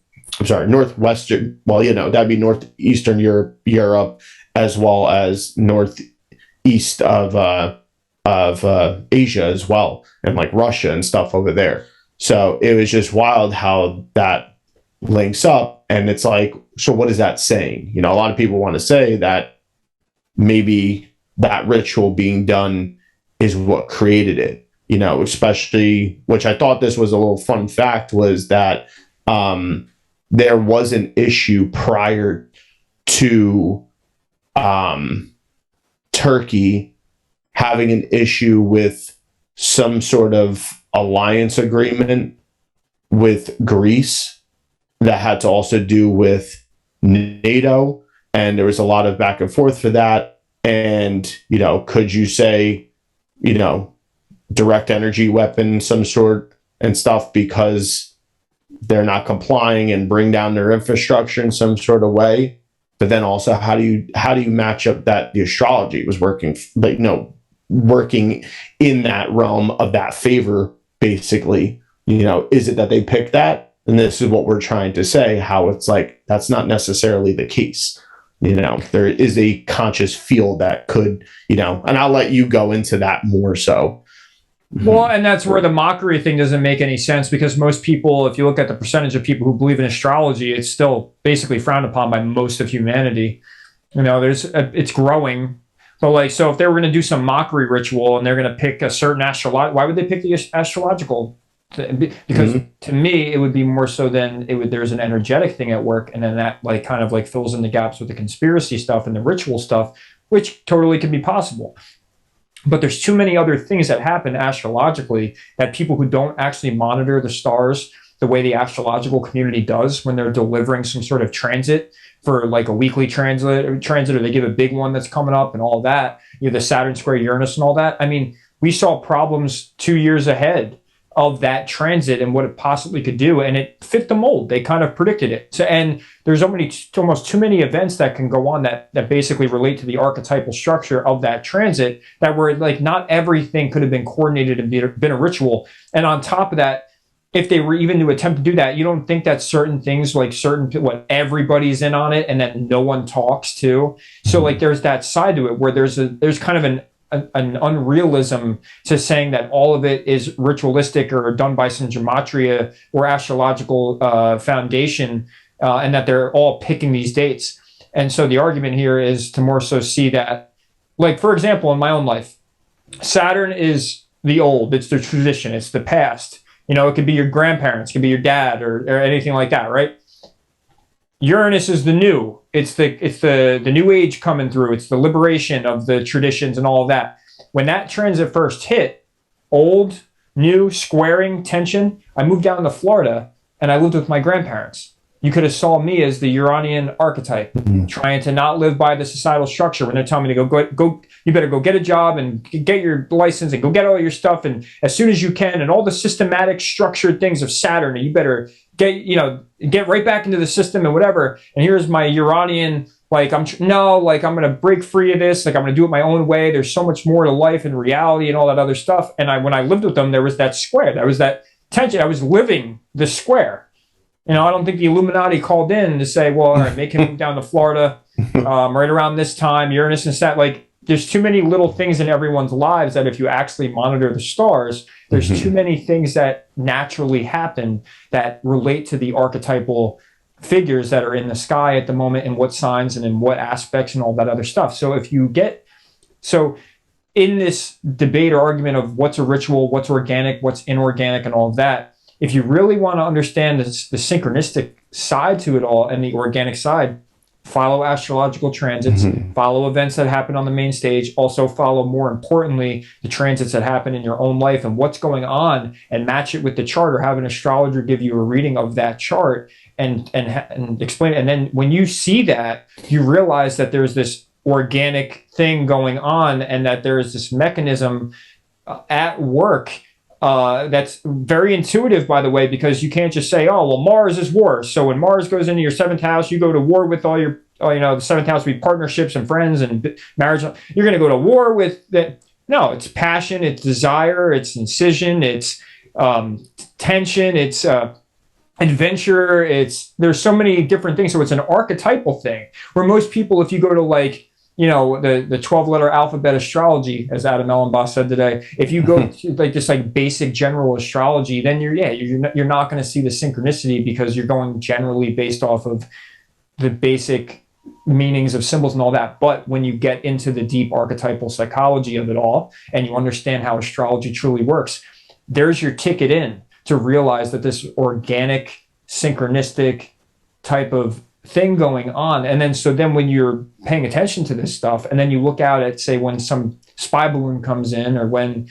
Well, that'd be northeastern Europe, as well as northeast of Asia as well, and like Russia and stuff over there. So it was just wild how that links up, and it's like, so what is that saying? A lot of people want to say that maybe that ritual being done is what created it. Especially, which I thought this was a little fun fact, was that there was an issue prior to Turkey having an issue with some sort of alliance agreement with Greece that had to also do with NATO. And there was a lot of back and forth for that. And, could you say, direct energy weapon, some sort and stuff, because they're not complying and bring down their infrastructure in some sort of way? But then also, how do you match up that the astrology was working, working in that realm of that favor, basically? Is it that they picked that? And this is what we're trying to say, how it's like, that's not necessarily the case. There is a conscious field that could, and I'll let you go into that more so. Well, and that's where the mockery thing doesn't make any sense, because most people, if you look at the percentage of people who believe in astrology, it's still basically frowned upon by most of humanity. It's growing. But so if they were going to do some mockery ritual and they're going to pick a certain why would they pick the astrological? Because to me, it would be more so than there's an energetic thing at work, and then that kind of fills in the gaps with the conspiracy stuff and the ritual stuff, which totally can be possible. But there's too many other things that happen astrologically that people who don't actually monitor the stars the way the astrological community does when they're delivering some sort of transit for a weekly transit, or they give a big one that's coming up and all that, the Saturn square Uranus and all that. I mean, we saw problems 2 years ahead of that transit and what it possibly could do, and it fit the mold. They kind of predicted it. So, and there's almost too many events that can go on that basically relate to the archetypal structure of that transit, that were not everything could have been coordinated and been a ritual. And on top of that, if they were even to attempt to do that, you don't think that certain things, everybody's in on it and that no one talks to. So there's that side to it where there's kind of an unrealism to saying that all of it is ritualistic or done by some gematria or astrological foundation, and that they're all picking these dates. And so the argument here is to more so see that, for example, in my own life, Saturn is the old, it's the tradition, it's the past. It could be your grandparents, it could be your dad, or anything like that, right? Uranus is the new. It's the new age coming through. It's the liberation of the traditions and all of that. When that transit first hit, old, new, squaring, tension, I moved down to Florida and I lived with my grandparents. You could have saw me as the Uranian archetype, trying to not live by the societal structure when they're telling me to go, you better go get a job and get your license and go get all your stuff, and as soon as you can, and all the systematic structured things of Saturn, and you better get right back into the system and whatever. And here's my Uranian, I'm going to break free of this. I'm going to do it my own way. There's so much more to life and reality and all that other stuff. And when I lived with them, there was that square. There was that tension. I was living the square. I don't think the Illuminati called in to say, well, all right, make him move down to Florida right around this time, Uranus and Saturn. There's too many little things in everyone's lives that if you actually monitor the stars, there's too many things that naturally happen that relate to the archetypal figures that are in the sky at the moment, and what signs and in what aspects and all that other stuff. So in this debate or argument of what's a ritual, what's organic, what's inorganic, and all of that, if you really want to understand the synchronistic side to it all and the organic side, follow astrological transits, follow events that happen on the main stage, also follow, more importantly, the transits that happen in your own life and what's going on, and match it with the chart, or have an astrologer give you a reading of that chart and explain it. And then when you see that, you realize that there's this organic thing going on, and that there is this mechanism at work. That's very intuitive, by the way, because you can't just say, "Oh, well, Mars is war." So when Mars goes into your seventh house, you go to war with all your, the seventh house would be partnerships and friends and marriage. You're going to go to war with that. No, it's passion, it's desire, it's incision, it's tension, it's adventure. There's so many different things. So it's an archetypal thing where most people, if you go to like, the 12-letter alphabet astrology, as Adam Ellenboss said today, if you go to like just like basic general astrology, then you're not going to see the synchronicity because you're going generally based off of the basic meanings of symbols and all that. But when you get into the deep archetypal psychology of it all and you understand how astrology truly works, there's your ticket in to realize that this organic, synchronistic type of thing going on. And then when you're paying attention to this stuff, and then you look out at, say, when some spy balloon comes in, or when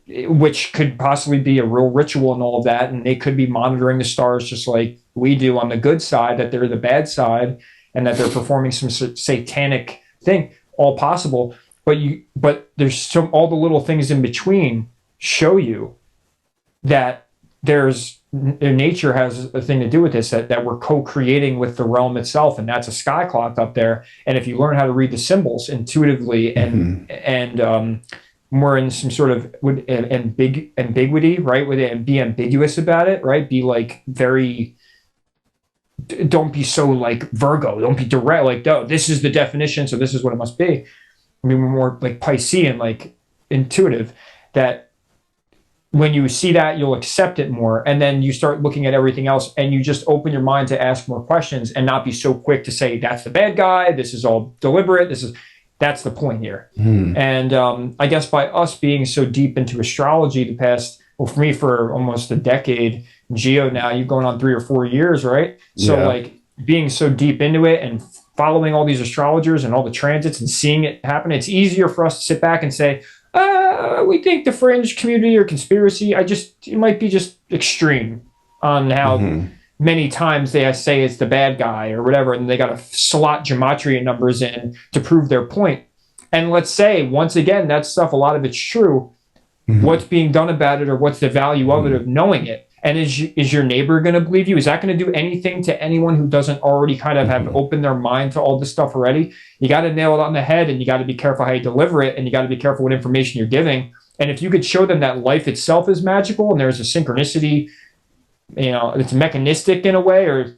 which could possibly be a real ritual and all of that, and they could be monitoring the stars just like we do on the good side, that they're the bad side, and that they're performing some satanic thing, all possible. But there's all the little things in between show you that nature has a thing to do with this, that we're co-creating with the realm itself, and that's a sky clock up there. And if you learn how to read the symbols intuitively and more in some sort of ambiguity, right, with it, and be ambiguous about it, right, be like don't be so like Virgo, don't be direct, like, no, this is the definition, so this is what it must be. I mean, we're more like Piscean, like intuitive, that when you see that, you'll accept it more. And then you start looking at everything else, and you just open your mind to ask more questions and not be so quick to say, that's the bad guy, this is all deliberate, that's the point here. And I guess by us being so deep into astrology the past, well, for me, for almost a decade, Geo now, you're going on 3 or 4 years, right? So like being so deep into it and following all these astrologers and all the transits and seeing it happen, it's easier for us to sit back and say, we think the fringe community or conspiracy, it might be just extreme on how many times they say it's the bad guy or whatever, and they got to slot gematria numbers in to prove their point. And let's say, once again, that stuff, a lot of it's true. What's being done about it, or what's the value of it, of knowing it? And is your neighbor going to believe you? Is that going to do anything to anyone who doesn't already kind of have opened their mind to all this stuff already? You got to nail it on the head, and you got to be careful how you deliver it, and you got to be careful what information you're giving. And if you could show them that life itself is magical and there's a synchronicity, it's mechanistic in a way, or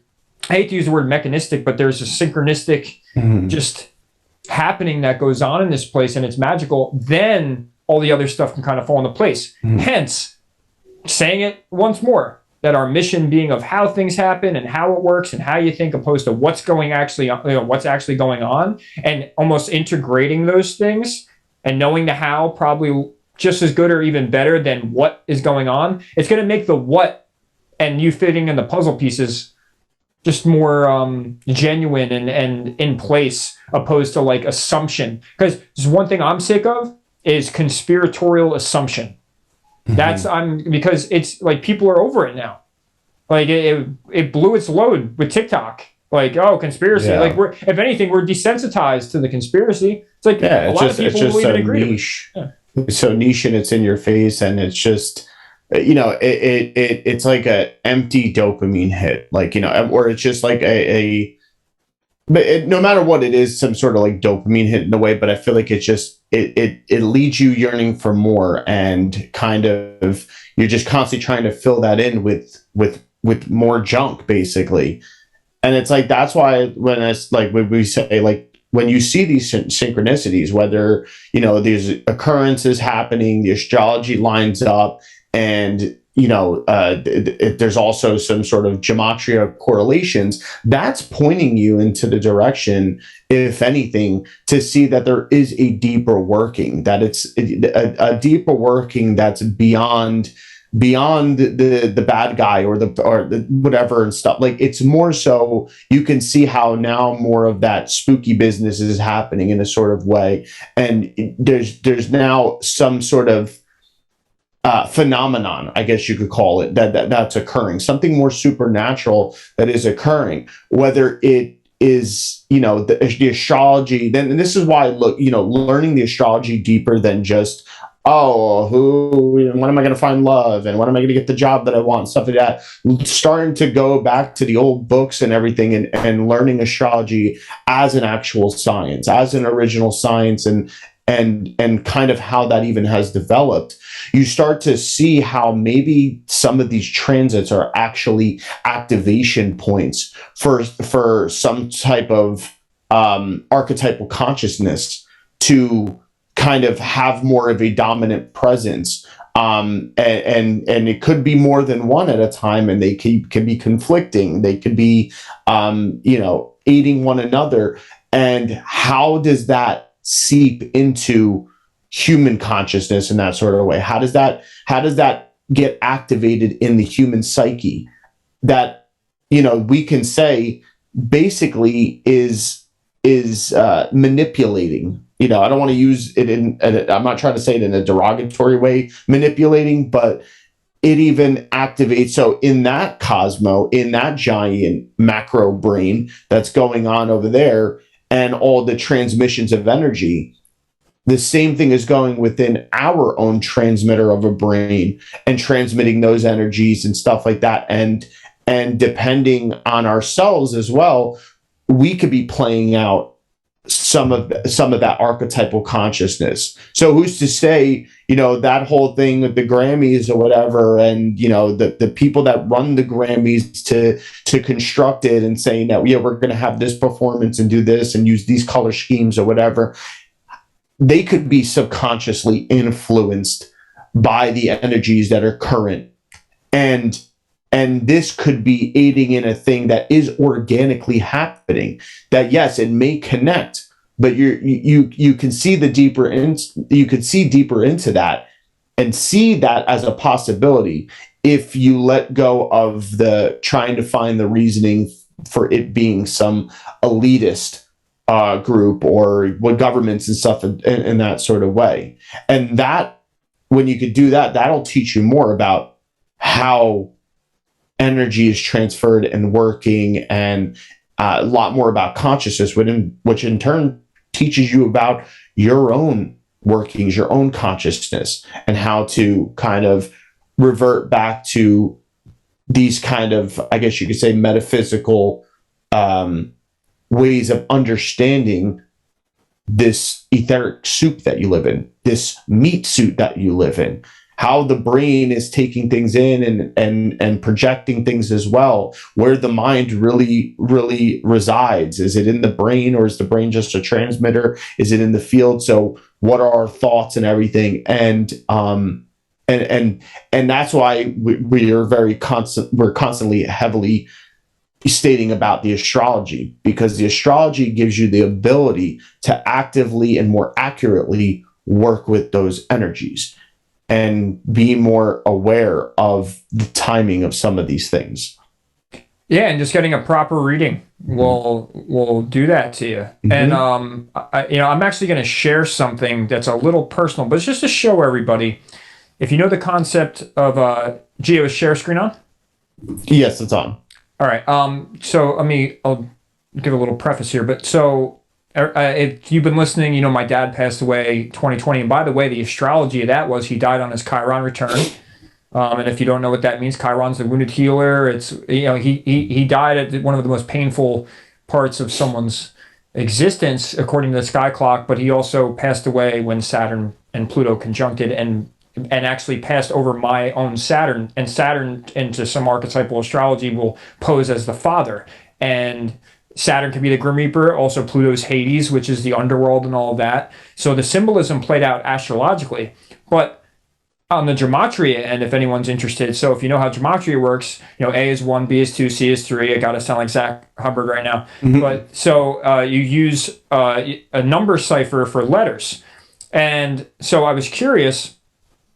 I hate to use the word mechanistic, but there's a synchronistic just happening that goes on in this place, and it's magical, then all the other stuff can kind of fall into place. Hence, saying it once more, that our mission being of how things happen and how it works and how you think, opposed to what's actually going on, and almost integrating those things and knowing the how probably just as good or even better than what is going on. It's going to make the what and you fitting in the puzzle pieces just more genuine and in place, opposed to like assumption. Because there's one thing I'm sick of is conspiratorial assumption. Because it's like people are over it now. Like it blew its load with TikTok. Like, oh, conspiracy. Yeah. Like if anything, we're desensitized to the conspiracy. It's like a lot of people will even agree. Niche. It's so niche, and it's in your face, and it's just it's like a empty dopamine hit, like, or it's just like no matter what it is, some sort of like dopamine hit in a way. But I feel like it's just it leaves you yearning for more, and kind of you're just constantly trying to fill that in with more junk, basically. And it's like, that's why when we say, like, when you see these synchronicities, whether these occurrences happening, the astrology lines up, and there's also some sort of gematria correlations, that's pointing you into the direction, if anything, to see that there is a deeper working, that it's a deeper working that's beyond the bad guy or the whatever and stuff. Like, it's more so you can see how now more of that spooky business is happening in a sort of way, and there's now some sort of phenomenon, I guess you could call it, that's occurring, something more supernatural that is occurring, whether it is, the astrology. Then, and this is why I look, learning the astrology deeper than just, oh, when am I going to find love, and when am I going to get the job that I want, stuff like that. Starting to go back to the old books and everything, and learning astrology as an actual science, as an original science, and kind of how that even has developed. You start to see how maybe some of these transits are actually activation points for some type of archetypal consciousness to kind of have more of a dominant presence, and it could be more than one at a time, and they can be conflicting. They could be aiding one another. And how does that seep into human consciousness in that sort of way? How does that get activated in the human psyche that we can say basically is manipulating? I don't want to use it I'm not trying to say it in a derogatory way, manipulating, but it even activates. So in that in that giant macro brain that's going on over there, and all the transmissions of energy, the same thing is going within our own transmitter of a brain and transmitting those energies and stuff like that. And depending on ourselves as well, we could be playing out some of that archetypal consciousness. So who's to say, that whole thing with the Grammys or whatever, and the people that run the Grammys to construct it and saying that, yeah, we're going to have this performance and do this and use these color schemes or whatever, they could be subconsciously influenced by the energies that are current, and this could be aiding in a thing that is organically happening. That, yes, it may connect, but you can see deeper into that, and see that as a possibility if you let go of the trying to find the reasoning for it being some elitist group or what governments and stuff in that sort of way. And that, when you could do that, that'll teach you more about how energy is transferred and working, and a lot more about consciousness, which in turn teaches you about your own workings, your own consciousness, and how to kind of revert back to these kind of, I guess you could say, metaphysical ways of understanding this etheric soup that you live in, this meat suit that you live in, how the brain is taking things in and projecting things as well, where the mind really resides. Is it in the brain, or is the brain just a transmitter? Is it in the field? So what are our thoughts and everything? And that's why we're constantly heavily stating about the astrology, because the astrology gives you the ability to actively and more accurately work with those energies and be more aware of the timing of some of these things. Yeah, and just getting a proper reading will do that to you. Mm-hmm. And I'm actually going to share something that's a little personal, but it's just to show everybody. If you know the concept of Gio, is share screen on? Yes, it's on. All right. So I'll give a little preface here, but so. If you've been listening, my dad passed away 2020. And by the way, the astrology of that was he died on his Chiron return. And if you don't know what that means, Chiron's the wounded healer. It's, he died at one of the most painful parts of someone's existence, according to the sky clock. But he also passed away when Saturn and Pluto conjuncted, and actually passed over my own Saturn. And Saturn, into some archetypal astrology, will pose as the father. And Saturn can be the Grim Reaper, also Pluto's Hades, which is the underworld and all of that. So the symbolism played out astrologically. But on the gematria end, if anyone's interested, so if you know how gematria works, A is 1, B is 2, C is 3. I got to sound like Zach Hubbard right now. Mm-hmm. But so you use a number cipher for letters. And so I was curious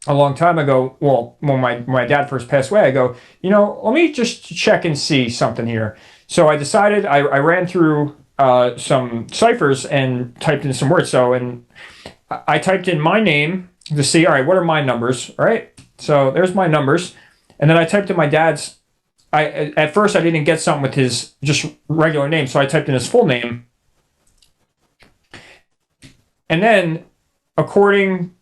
a long time ago, well, when my dad first passed away, I go, let me just check and see something here. So I decided, I ran through some ciphers and typed in some words. And I typed in my name to see, all right, what are my numbers, all right? So there's my numbers. And then I typed in my dad's at first I didn't get something with his just regular name, so I typed in his full name. And then, according,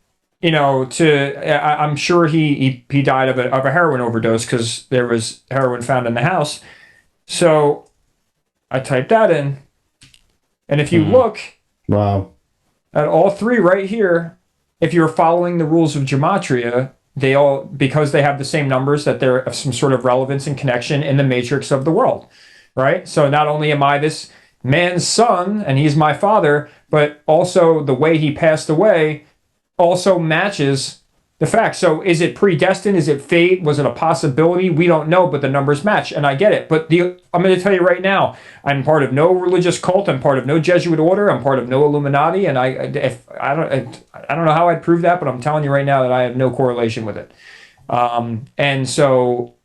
I'm sure he died of a heroin overdose because there was heroin found in the house. So I typed that in, and if you look, wow, at all three right here, if you're following the rules of gematria, they all, because they have the same numbers, that they're of some sort of relevance and connection in the matrix of the world, right? So not only am I this man's son and he's my father, but also the way he passed away also matches the fact. So is it predestined? Is it fate? Was it a possibility? We don't know, but the numbers match, and I get it. But I'm going to tell you right now, I'm part of no religious cult. I'm part of no Jesuit order. I'm part of no Illuminati, and I don't know how I'd prove that, but I'm telling you right now that I have no correlation with it. And so,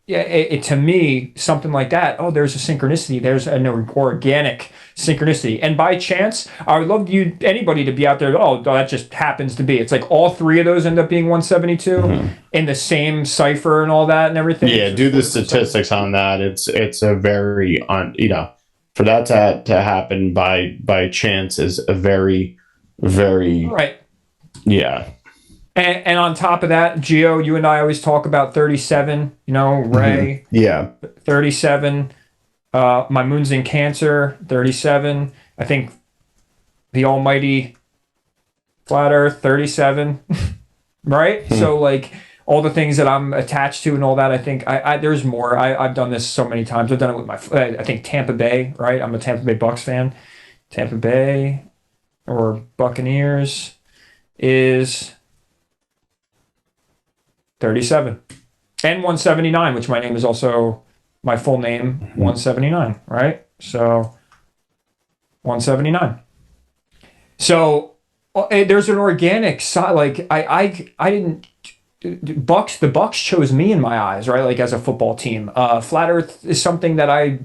yeah, it to me, something like that, oh, there's a synchronicity. There's an organic synchronicity. And by chance, I would love anybody to be out there, oh, that just happens to be. It's like all three of those end up being 172 in the same cipher and all that and everything. Yeah, do the statistics on that. It's a very, for that to happen by chance is a very, very... Right. Yeah. And on top of that, Gio, you and I always talk about 37, Ray. Yeah. 37. My moon's in Cancer, 37. I think the almighty flat earth, 37. Right? So, like, all the things that I'm attached to and all that, I think there's more. I've done this so many times. I've done it with I think Tampa Bay, right? I'm a Tampa Bay Bucks fan. Tampa Bay or Buccaneers is 37 and 179, which my name is also my full name, 179, right? So 179. So there's an organic side. Like I didn't. The Bucks chose me in my eyes, right? Like as a football team. Flat Earth is something that I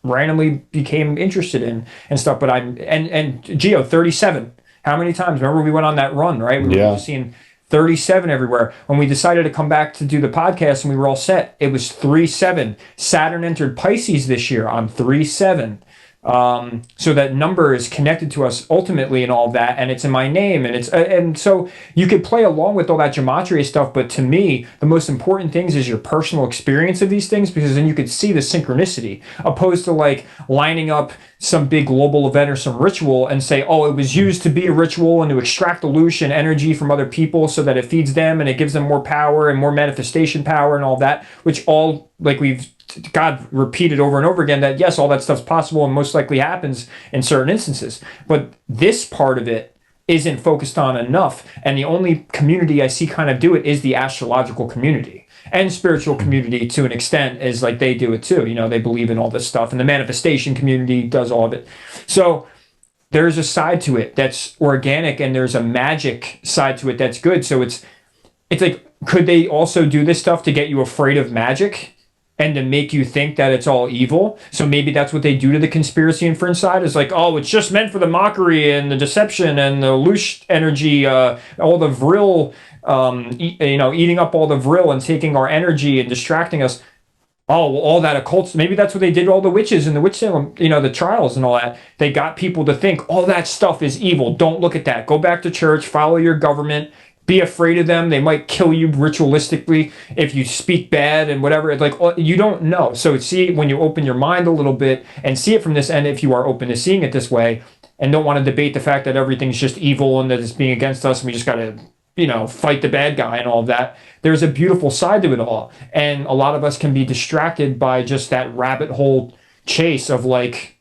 randomly became interested in and stuff. But and Gio, 37. How many times? Remember we went on that run, right? We were just seeing 37 everywhere. When we decided to come back to do the podcast and we were all set, it was 3-7. Saturn entered Pisces this year on 3-7. So that number is connected to us ultimately and all of that, and it's in my name, and it's and so you could play along with all that gematria stuff, but to me the most important things is your personal experience of these things, because then you could see the synchronicity, opposed to like lining up some big global event or some ritual and say, oh, it was used to be a ritual and to extract illusion energy from other people so that it feeds them and it gives them more power and more manifestation power and all that, which all, like we've God repeated over and over again, that yes, all that stuff's possible and most likely happens in certain instances. But this part of it isn't focused on enough. And the only community I see kind of do it is the astrological community. And spiritual community to an extent is like they do it too. They believe in all this stuff. And the manifestation community does all of it. So there's a side to it that's organic, and there's a magic side to it that's good. So it's like, could they also do this stuff to get you afraid of magic? And to make you think that it's all evil. So maybe that's what they do to the conspiracy inference side, is like, oh, it's just meant for the mockery and the deception and the loose energy, all the vril, eating up all the vril and taking our energy and distracting us. Oh, well, all that occult, maybe that's what they did to all the witches and the witch Salem, the trials and all that. They got people to think all that stuff is evil. Don't look at that. Go back to church, follow your government. Be afraid of them. They might kill you ritualistically if you speak bad and whatever. It's like, you don't know. So see, when you open your mind a little bit and see it from this end, if you are open to seeing it this way and don't want to debate the fact that everything's just evil and that it's being against us and we just got to, fight the bad guy and all of that, there's a beautiful side to it all. And a lot of us can be distracted by just that rabbit hole chase of like,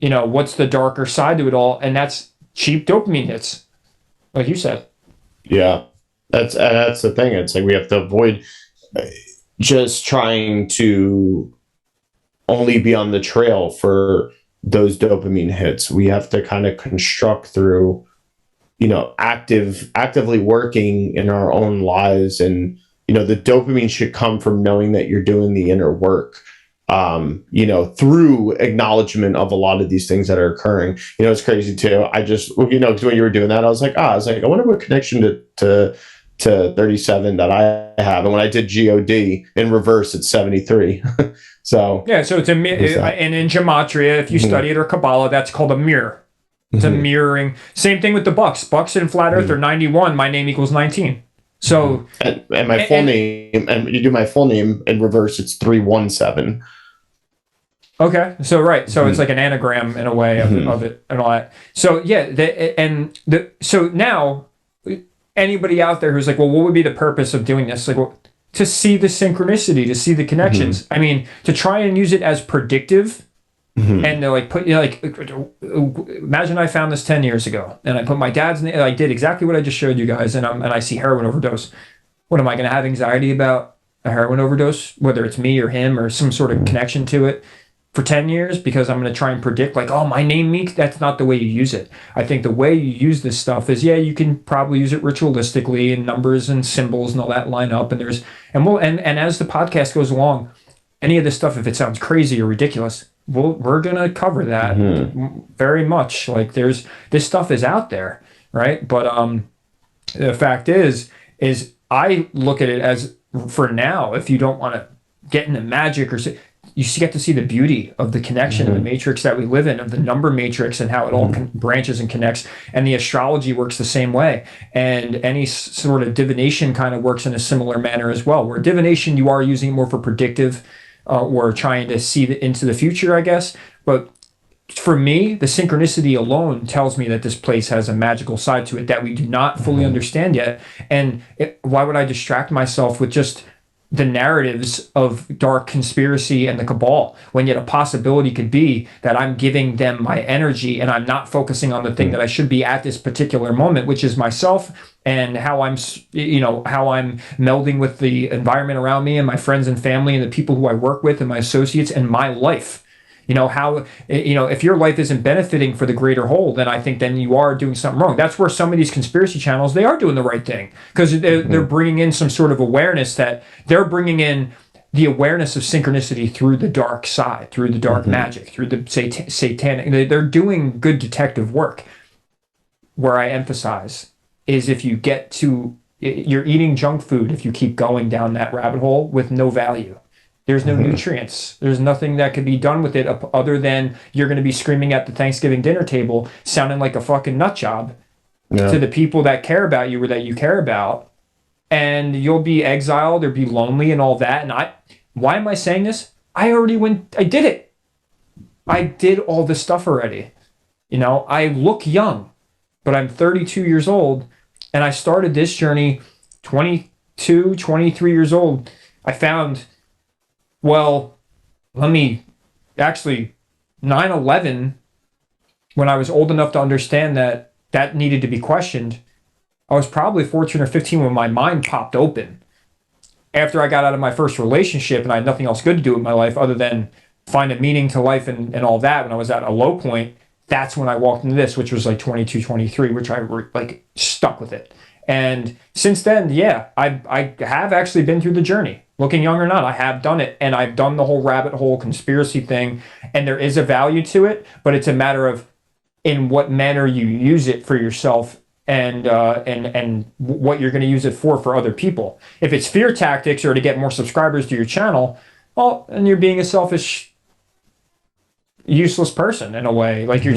what's the darker side to it all? And that's cheap dopamine hits, like you said. Yeah, that's the thing. It's like we have to avoid just trying to only be on the trail for those dopamine hits. We have to kind of construct through, actively working in our own lives. And, the dopamine should come from knowing that you're doing the inner work. Through acknowledgement of a lot of these things that are occurring. It's crazy too. I just, because when you were doing that, I was like, I wonder what connection to to 37 that I have. And when I did God in reverse, it's 73. So yeah, so it's and in gematria, if you study it, or Kabbalah, that's called a mirror. It's a mirroring. Same thing with the Bucks. Bucks in flat Earth are 91. My name equals 19. So and my full name, and you do my full name in reverse, it's 317. Okay, so right, so it's like an anagram in a way of it and all that. So yeah, so now anybody out there who's like, well, what would be the purpose of doing this? Like, well, to see the synchronicity, to see the connections. I mean, to try and use it as predictive. And they're like, imagine I found this 10 years ago, and I put my dad's name. I did exactly what I just showed you guys, and I see heroin overdose. What am I going to have anxiety about a heroin overdose, whether it's me or him or some sort of connection to it? For 10 years, because I'm going to try and predict, like, oh, my name Meek. That's not the way you use it. I think the way you use this stuff is, yeah, you can probably use it ritualistically, and numbers and symbols and all that line up. And and as the podcast goes along, any of this stuff, if it sounds crazy or ridiculous, we're going to cover that very much. Like, this stuff is out there, right? But the fact is I look at it as, for now, if you don't want to get into magic or you get to see the beauty of the connection of the matrix that we live in, of the number matrix, and how it all branches and connects. And the astrology works the same way. And any sort of divination kind of works in a similar manner as well, where divination, you are using it more for predictive or trying to see into the future, I guess. But for me, the synchronicity alone tells me that this place has a magical side to it that we do not fully understand yet. And why would I distract myself with just the narratives of dark conspiracy and the cabal, when yet a possibility could be that I'm giving them my energy and I'm not focusing on the thing that I should be at this particular moment, which is myself, and how I'm melding with the environment around me and my friends and family and the people who I work with and my associates and my life. If your life isn't benefiting for the greater whole, then I think then you are doing something wrong. That's where some of these conspiracy channels, they are doing the right thing, because they're bringing in some sort of awareness, that they're bringing in the awareness of synchronicity through the dark side, through the dark magic, through the satanic. They're doing good detective work. Where I emphasize is, if you get to, you're eating junk food if you keep going down that rabbit hole with no value. There's no nutrients. There's nothing that could be done with it other than you're going to be screaming at the Thanksgiving dinner table, sounding like a fucking nut job to the people that care about you or that you care about. And you'll be exiled or be lonely and all that. And why am I saying this? I did it. I did all this stuff already. I look young, but I'm 32 years old, and I started this journey 22, 23 years old. I found... Well, 9/11, when I was old enough to understand that needed to be questioned, I was probably 14 or 15 when my mind popped open. After I got out of my first relationship and I had nothing else good to do with my life other than find a meaning to life and all that, when I was at a low point, that's when I walked into this, which was like 22, 23, which I stuck with it. And since then, yeah, I have actually been through the journey. Looking young or not, I have done it, and I've done the whole rabbit hole conspiracy thing, and there is a value to it, but it's a matter of in what manner you use it for yourself and what you're going to use it for other people. If it's fear tactics or to get more subscribers to your channel, well, and you're being a selfish, useless person in a way. Like, you're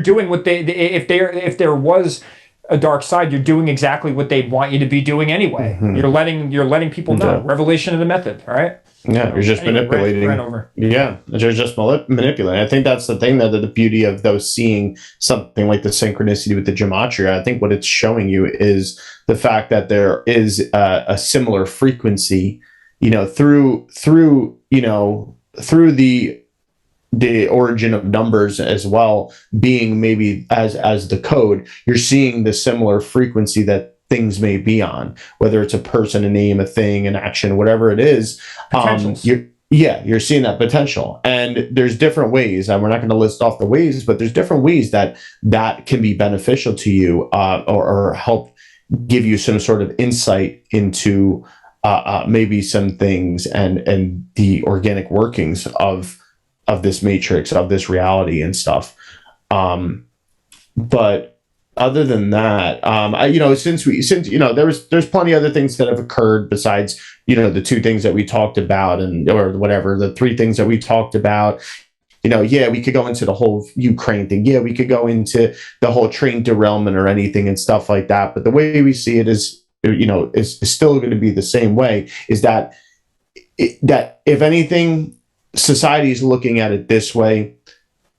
doing what if there was a dark side, you're doing exactly what they want you to be doing anyway. You're letting people know. Revelation of the method, right? Yeah, you're just manipulating. Yeah, you're just manipulating. I think that's the thing, that the beauty of those, seeing something like the synchronicity with the gematria. I think what it's showing you is the fact that there is a similar frequency, through the origin of numbers as well, being maybe as the code. You're seeing the similar frequency that things may be on, whether it's a person, a name, a thing, an action, whatever it is. You're seeing that potential, and there's different ways, and we're not going to list off the ways, but there's different ways that can be beneficial to you, or help give you some sort of insight into maybe some things and the organic workings of this matrix, of this reality and stuff. But other than that, since there's plenty of other things that have occurred besides, the two things that we talked about, and or whatever, the three things that we talked about. Yeah, we could go into the whole Ukraine thing. Yeah, we could go into the whole train derailment or anything and stuff like that. But the way we see it is still going to be the same way. Is that if anything, society is looking at it this way,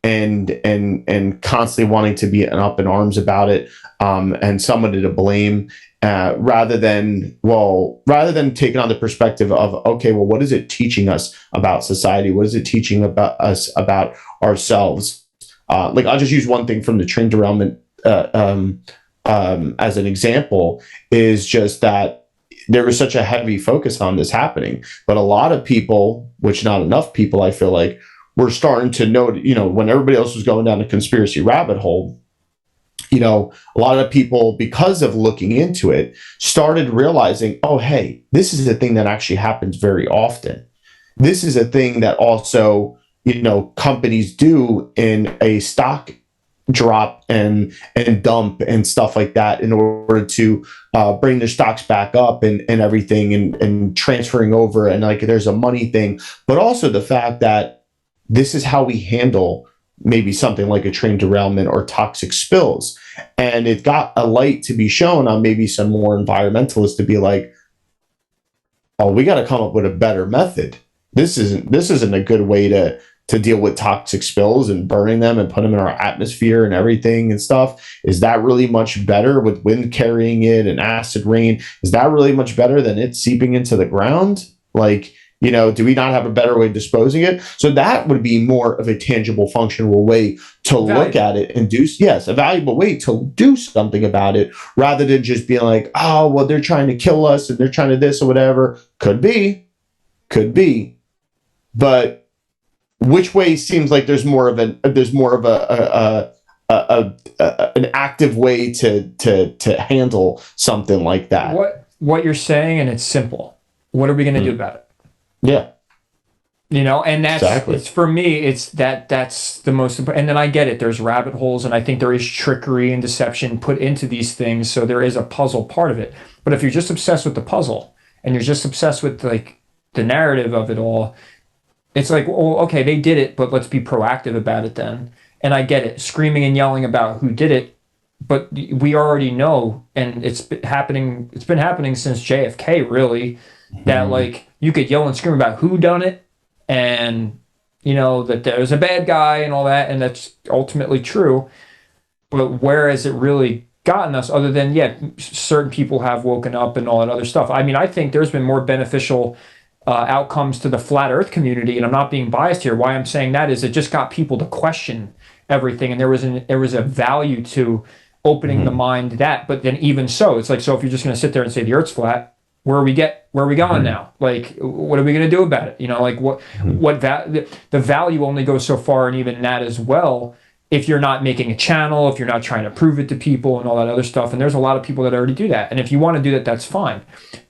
and constantly wanting to be up in arms about it, and somebody to blame, rather than taking on the perspective of, okay, well, what is it teaching us about society? What is it teaching about us, about ourselves? Like, I'll just use one thing from the train derailment, as an example, is just that there was such a heavy focus on this happening, but a lot of people, which not enough people, I feel like, we're starting to know, when everybody else was going down a conspiracy rabbit hole, a lot of people, because of looking into it, started realizing, oh, hey, this is a thing that actually happens very often. This is a thing that also, companies do in a stock drop and dump and stuff like that, in order to bring their stocks back up and everything, and transferring over. And like, there's a money thing, but also the fact that this is how we handle maybe something like a train derailment or toxic spills. And it got a light to be shown on maybe some more environmentalists to be like, oh, we got to come up with a better method. This isn't a good way to deal with toxic spills and burning them and put them in our atmosphere and everything and stuff. Is that really much better, with wind carrying it and acid rain? Is that really much better than it seeping into the ground? Like, do we not have a better way of disposing it? So that would be more of a tangible, functional way to look at it and a valuable way to do something about it, rather than just being like, oh, well, they're trying to kill us and they're trying to this or whatever. Could be. But which way seems like there's more of an active way to handle something like that. What you're saying, and it's simple. What are we going to do about it? Yeah. And that's exactly. It's, for me, it's that's the most important. And then I get it. There's rabbit holes, and I think there is trickery and deception put into these things. So there is a puzzle part of it. But if you're just obsessed with the puzzle, and you're just obsessed with like the narrative of it all, it's like, well, okay, they did it, but let's be proactive about it then. And I get it, screaming and yelling about who did it, but we already know, and it's been happening since JFK, really, that like, you could yell and scream about who done it, and that there's a bad guy and all that, and that's ultimately true. But where has it really gotten us, other than certain people have woken up and all that other stuff? I mean, I think there's been more beneficial outcomes to the flat earth community, and I'm not being biased here. Why I'm saying that is it just got people to question everything, and there was a value to opening the mind that. But then even so, it's like, so if you're just going to sit there and say the earth's flat, where are we going now? Like, what are we going to do about it? Like, the value only goes so far, and even that as well, if you're not making a channel, if you're not trying to prove it to people and all that other stuff. And there's a lot of people that already do that. And if you want to do that, that's fine.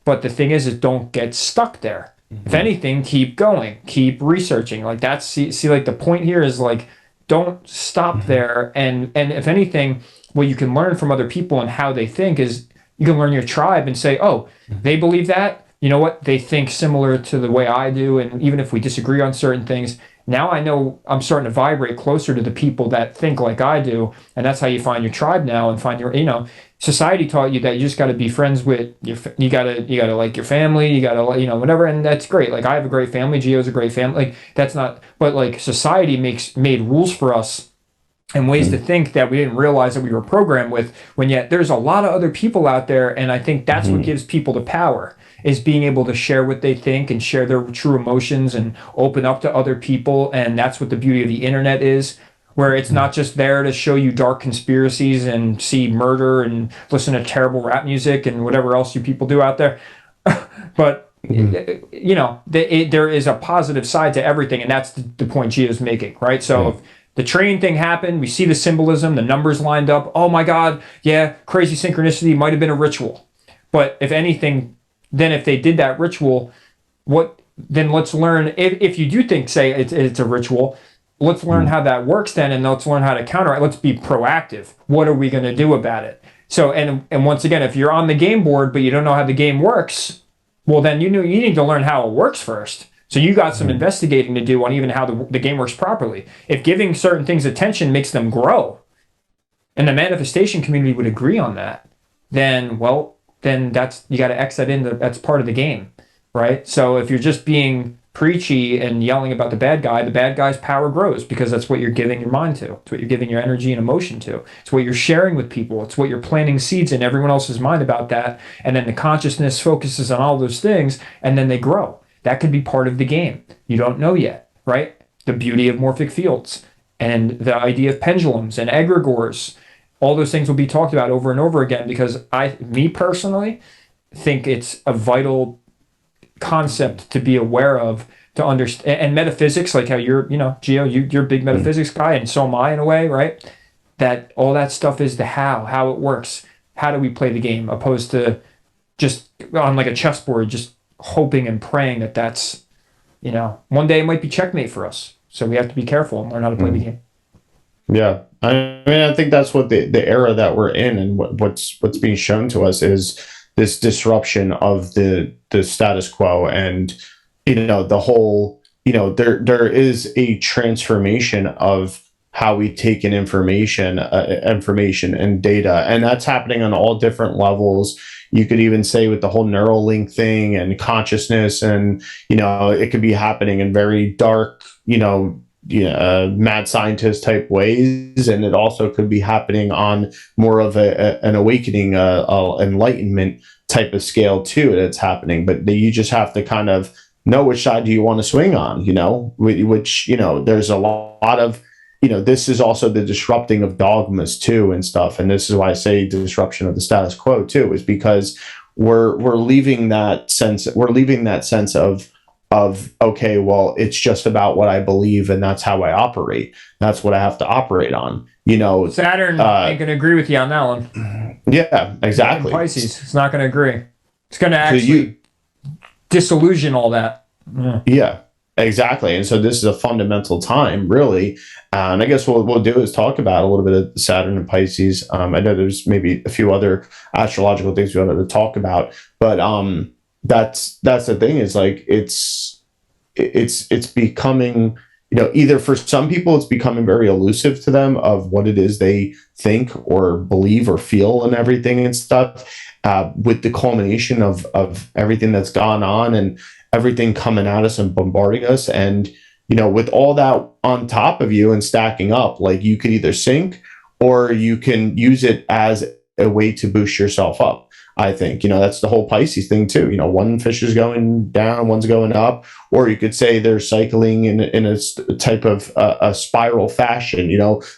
But the thing is don't get stuck there. If anything, keep going, keep researching. Like, that's see like the point here is like, don't stop there. And if anything, what you can learn from other people and how they think is, you can learn your tribe and say, oh, they believe that. You know what? They think similar to the way I do. And even if we disagree on certain things, now I know I'm starting to vibrate closer to the people that think like I do. And that's how you find your tribe now, and find your, society taught you that you just got to be friends with you got to like your family, you got to, whatever. And that's great. Like, I have a great family. Gio's a great family. Like, that's not, but like, society made rules for us and ways to think that we didn't realize that we were programmed with, when yet there's a lot of other people out there. And I think that's what gives people the power, is being able to share what they think and share their true emotions and open up to other people. And that's what the beauty of the internet is, where it's not just there to show you dark conspiracies and see murder and listen to terrible rap music and whatever else you people do out there. But there is a positive side to everything, and that's the point Gio's making, right? So if the train thing happened, we see the symbolism, the numbers lined up. Oh my God, yeah, crazy synchronicity, might have been a ritual. But if anything, then if they did that ritual, then let's learn, if you do think, say it's a ritual, let's learn how that works then, and let's learn how to counter it. Let's be proactive. What are we going to do about it? So, and once again, if you're on the game board but you don't know how the game works, well, then you need to learn how it works first. So you got some investigating to do on even how the game works properly. If giving certain things attention makes them grow, and the manifestation community would agree on that, then that's, you got to X that in. That's part of the game, right? So if you're just being preachy and yelling about the bad guy's power grows, because that's what you're giving your mind to. It's what you're giving your energy and emotion to. It's what you're sharing with people. It's what you're planting seeds in everyone else's mind about that. And then the consciousness focuses on all those things, and then they grow. That could be part of the game. You don't know yet, right? The beauty of morphic fields and the idea of pendulums and egregores. All those things will be talked about over and over again, because me personally, think it's a vital concept to be aware of, to understand. And metaphysics, like how you're, Gio, you're a big metaphysics guy, and so am I in a way, right? That all that stuff is the how it works. How do we play the game, opposed to just on like a chessboard, just hoping and praying that's, one day it might be checkmate for us. So we have to be careful and learn how to play the game. Yeah. I mean, I think that's what the era that we're in, and what's being shown to us is this disruption of the status quo, and the whole, there is a transformation of how we take in information and data, and that's happening on all different levels. You could even say with the whole Neuralink thing and consciousness, and it could be happening in very dark, mad scientist type ways, and it also could be happening on more of an awakening, enlightenment type of scale too. That's happening, but you just have to kind of know which side do you want to swing on. Which there's a lot of this is also the disrupting of dogmas too and stuff, and this is why I say disruption of the status quo too, is because we're leaving that sense of okay, well, it's just about what I believe, and that's how I operate. That's what I have to operate on. Saturn ain't going to agree with you on that one. Yeah, exactly. Pisces, it's not going to agree. It's going to actually disillusion all that. Yeah, exactly. And so this is a fundamental time, really. And I guess what we'll do is talk about a little bit of Saturn and Pisces. I know there's maybe a few other astrological things we wanted to talk about, but that's the thing, is like it's becoming, either for some people it's becoming very elusive to them of what it is they think or believe or feel and everything and stuff, with the culmination of everything that's gone on and everything coming at us and bombarding us, and with all that on top of you and stacking up, like you could either sink or you can use it as a way to boost yourself up. I think, that's the whole Pisces thing too. One fish is going down, one's going up, or you could say they're cycling in a type of a spiral fashion.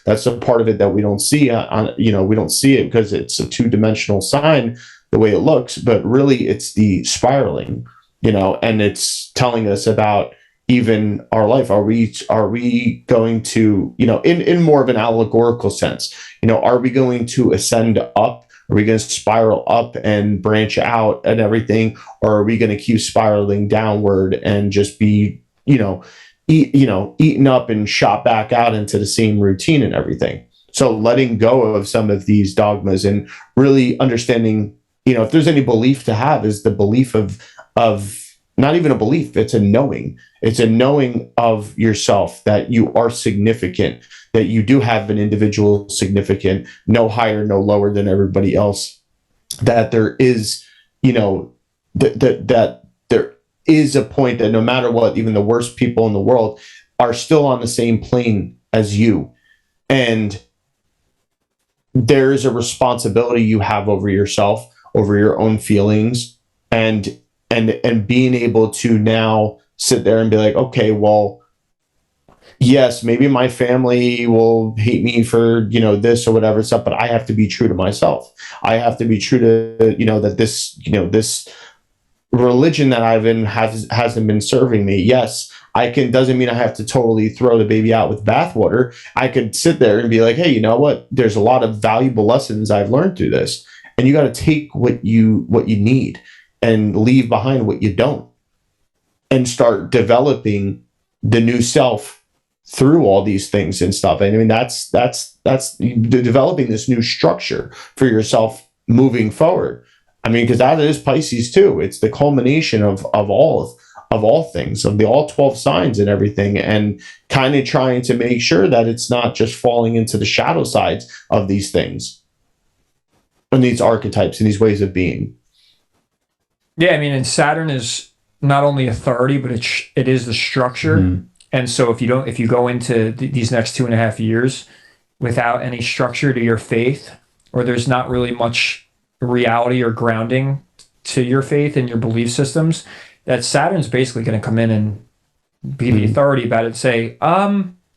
That's a part of it that we don't see we don't see it because it's a 2-dimensional sign the way it looks, but really it's the spiraling, and it's telling us about even our life. Are we going to, in more of an allegorical sense, are we going to ascend up? Are we going to spiral up and branch out and everything? Or are we going to keep spiraling downward and just be, eaten up and shot back out into the same routine and everything? So letting go of some of these dogmas and really understanding, if there's any belief to have, is the belief of not even a belief, it's a knowing. It's a knowing of yourself that you are significant, that you do have an individual significant, no higher, no lower than everybody else, that there is, that there is a point that no matter what, even the worst people in the world are still on the same plane as you. And there is a responsibility you have over yourself, over your own feelings, and being able to now sit there and be like, okay, well, yes, maybe my family will hate me for, this or whatever stuff, but I have to be true to myself. I have to be true to, that this religion that I've in hasn't been serving me. Yes, doesn't mean I have to totally throw the baby out with bathwater. I could sit there and be like, hey, you know what? There's a lot of valuable lessons I've learned through this. And you got to take what you need and leave behind what you don't, and start developing the new self through all these things and stuff. And I mean, that's developing this new structure for yourself moving forward. I mean, because that is Pisces too. It's the culmination of all things, of the all 12 signs and everything, and kind of trying to make sure that it's not just falling into the shadow sides of these things and these archetypes and these ways of being. Yeah, I mean, and Saturn is not only authority, but it is the structure. Mm-hmm. And so if you go into these next 2.5 years without any structure to your faith, or there's not really much reality or grounding to your faith and your belief systems, that Saturn's basically going to come in and be the authority about it and say,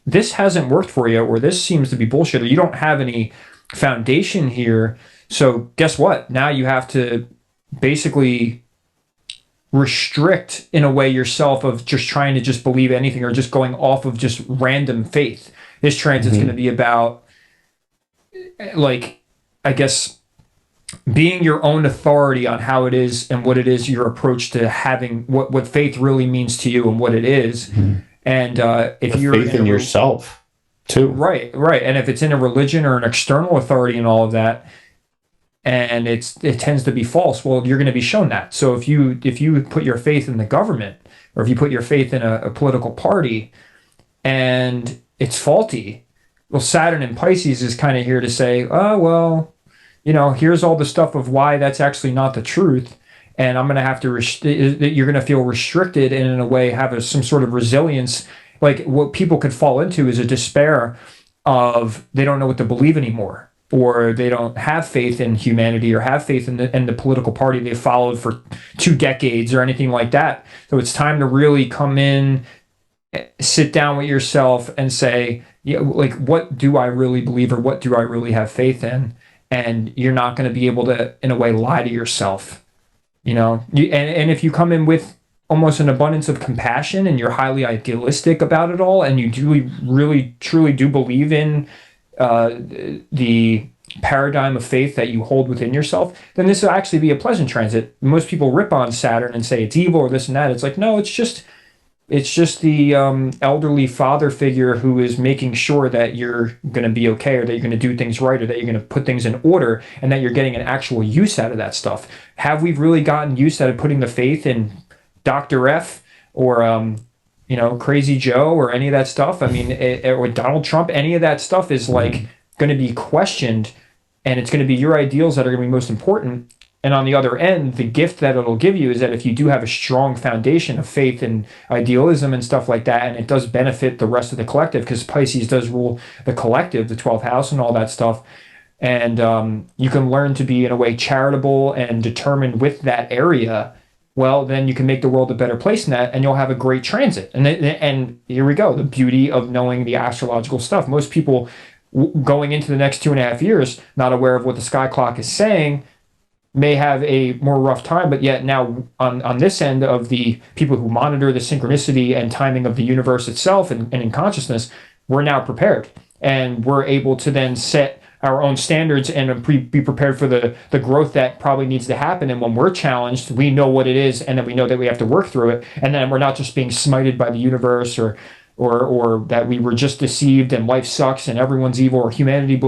this hasn't worked for you, or this seems to be bullshit, or you don't have any foundation here. So guess what? Now you have to basically restrict in a way yourself of just trying to just believe anything or just going off of just random faith. This transit's going to be about, like, I guess, being your own authority on how it is and what it is, your approach to having what faith really means to you and what it is. Mm-hmm. And if you're faith in yourself too. Right. And if it's in a religion or an external authority and all of that, and it tends to be false, well, you're going to be shown that. So if you put your faith in the government, or if you put your faith in a political party and it's faulty, well, Saturn in Pisces is kind of here to say, oh, well, here's all the stuff of why that's actually not the truth. And I'm going to have to, you're going to feel restricted and in a way have some sort of resilience. Like what people could fall into is a despair of they don't know what to believe anymore, or they don't have faith in humanity or have faith in the political party they followed for 2 decades or anything like that. So it's time to really come in, sit down with yourself and say, like, what do I really believe, or what do I really have faith in? And you're not going to be able to, in a way, lie to yourself, and if you come in with almost an abundance of compassion and you're highly idealistic about it all, and you do really, truly do believe in the paradigm of faith that you hold within yourself, then this will actually be a pleasant transit. Most people rip on Saturn and say it's evil or this and that. It's like, no, it's just the elderly father figure who is making sure that you're going to be okay, or that you're going to do things right, or that you're going to put things in order, and that you're getting an actual use out of that stuff. Have we really gotten use out of putting the faith in Dr. F or Crazy Joe or any of that stuff? I mean, or Donald Trump, any of that stuff is like going to be questioned, and it's going to be your ideals that are going to be most important. And on the other end, the gift that it'll give you is that if you do have a strong foundation of faith and idealism and stuff like that, and it does benefit the rest of the collective, because Pisces does rule the collective, the 12th house and all that stuff, and you can learn to be, in a way, charitable and determined with that area, well, then you can make the world a better place in that, and you'll have a great transit. And here we go, the beauty of knowing the astrological stuff. Most people going into the next 2.5 years, not aware of what the sky clock is saying, may have a more rough time, but yet now on this end of the people who monitor the synchronicity and timing of the universe itself and in consciousness, we're now prepared, and we're able to then set our own standards and be prepared for the growth that probably needs to happen. And when we're challenged, we know what it is, and then we know that we have to work through it, and then we're not just being smited by the universe or that we were just deceived and life sucks and everyone's evil or humanity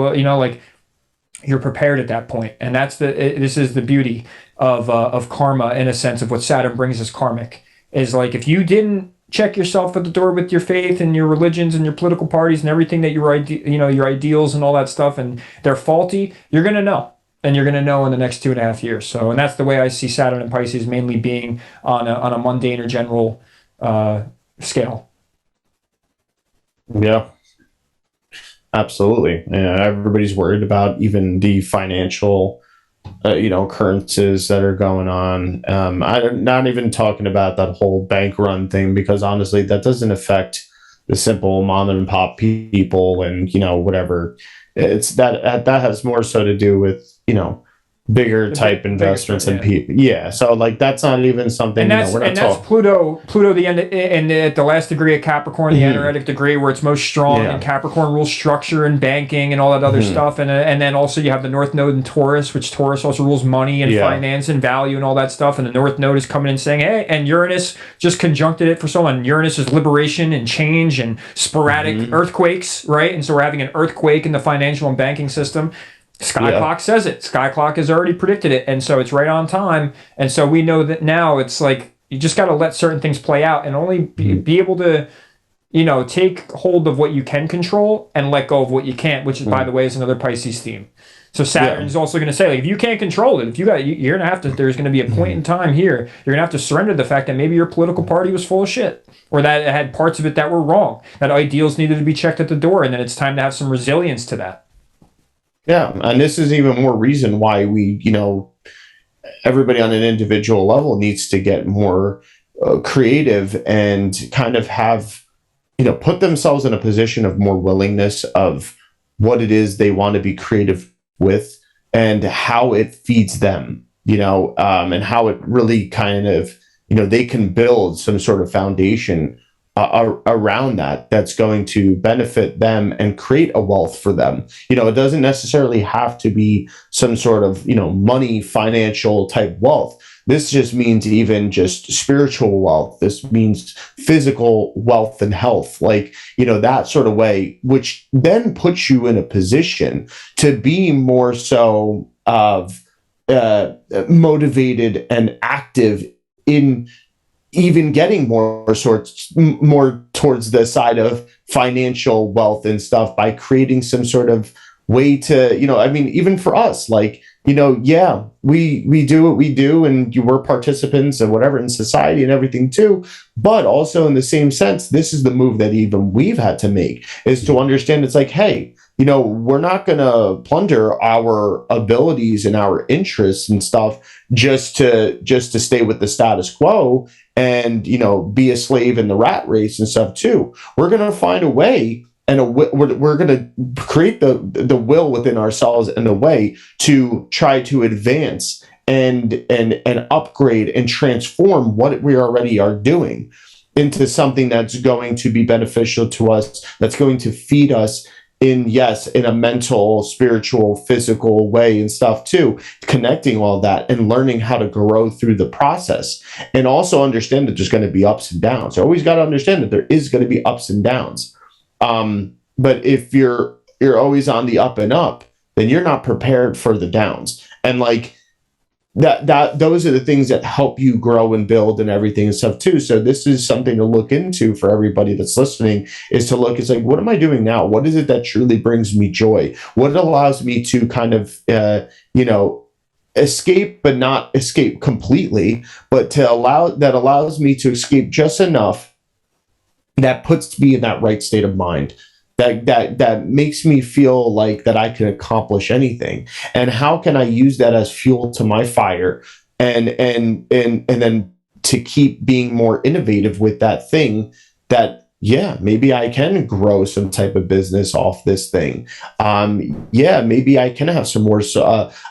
you're prepared at that point. And this is the beauty of karma, in a sense, of what Saturn brings as karmic, is like, if you didn't check yourself at the door with your faith and your religions and your political parties and everything that your ideals and all that stuff, and they're faulty, you're going to know. And you're going to know in the next 2.5 years. So, and that's the way I see Saturn and Pisces mainly being on a mundane or general scale. Yeah. Absolutely. Yeah, everybody's worried about even the financial, occurrences that are going on. I'm not even talking about that whole bank run thing, because honestly, that doesn't affect the simple mom and pop people and, whatever. It's that has more so to do with, bigger type investments and people. Yeah, so like that's not even something. And that's Pluto the end and the last degree of Capricorn, the energetic degree where it's most strong, and Capricorn rules structure and banking and all that other stuff. And then also you have the North Node in Taurus, which Taurus also rules money and finance and value and all that stuff. And the North Node is coming in saying, hey, and Uranus just conjuncted it for someone. Uranus is liberation and change and sporadic earthquakes, right? And so we're having an earthquake in the financial and banking system. Sky Clock says it. Sky Clock has already predicted it, and so it's right on time. And so we know that now it's like you just got to let certain things play out and only be able to, take hold of what you can control and let go of what you can't. Which, by the way, is another Pisces theme. So Saturn is also going to say, like, if you can't control it, you're going to have to. There's going to be a point in time here. You're going to have to surrender the fact that maybe your political party was full of shit, or that it had parts of it that were wrong. That ideals needed to be checked at the door, and then it's time to have some resilience to that. Yeah, and this is even more reason why we, everybody on an individual level needs to get more creative and kind of have, put themselves in a position of more willingness of what it is they want to be creative with and how it feeds them, and how it really kind of, they can build some sort of foundation around that's going to benefit them and create a wealth for them. It doesn't necessarily have to be some sort of, money, financial type wealth. This just means even just spiritual wealth. This means physical wealth and health, like, that sort of way, which then puts you in a position to be more so of motivated and active in even getting more towards the side of financial wealth and stuff by creating some sort of way to, even for us, like, we do what we do and we're participants and whatever in society and everything too. But also in the same sense, this is the move that even we've had to make, is to understand it's like, hey, we're not going to plunder our abilities and our interests and stuff just to stay with the status quo and, be a slave in the rat race and stuff too. We're going to find a way, and we're going to create the will within ourselves in a way to try to advance and upgrade and transform what we already are doing into something that's going to be beneficial to us, that's going to feed us in a mental, spiritual, physical way and stuff too, connecting all that and learning how to grow through the process, and also understand that there's going to be ups and downs. So always got to understand that there is going to be ups and downs. But if you're always on the up and up, then you're not prepared for the downs. And like that those are the things that help you grow and build and everything and stuff too. So this is something to look into for everybody that's listening, is to look, it's like, what am I doing now? What is it that truly brings me joy? What allows me to kind of, escape, but not escape completely, but allows me to escape just enough that puts me in that right state of mind. That makes me feel like that I can accomplish anything, and how can I use that as fuel to my fire, and then to keep being more innovative with that thing, that maybe I can grow some type of business off this thing. Maybe I can have some more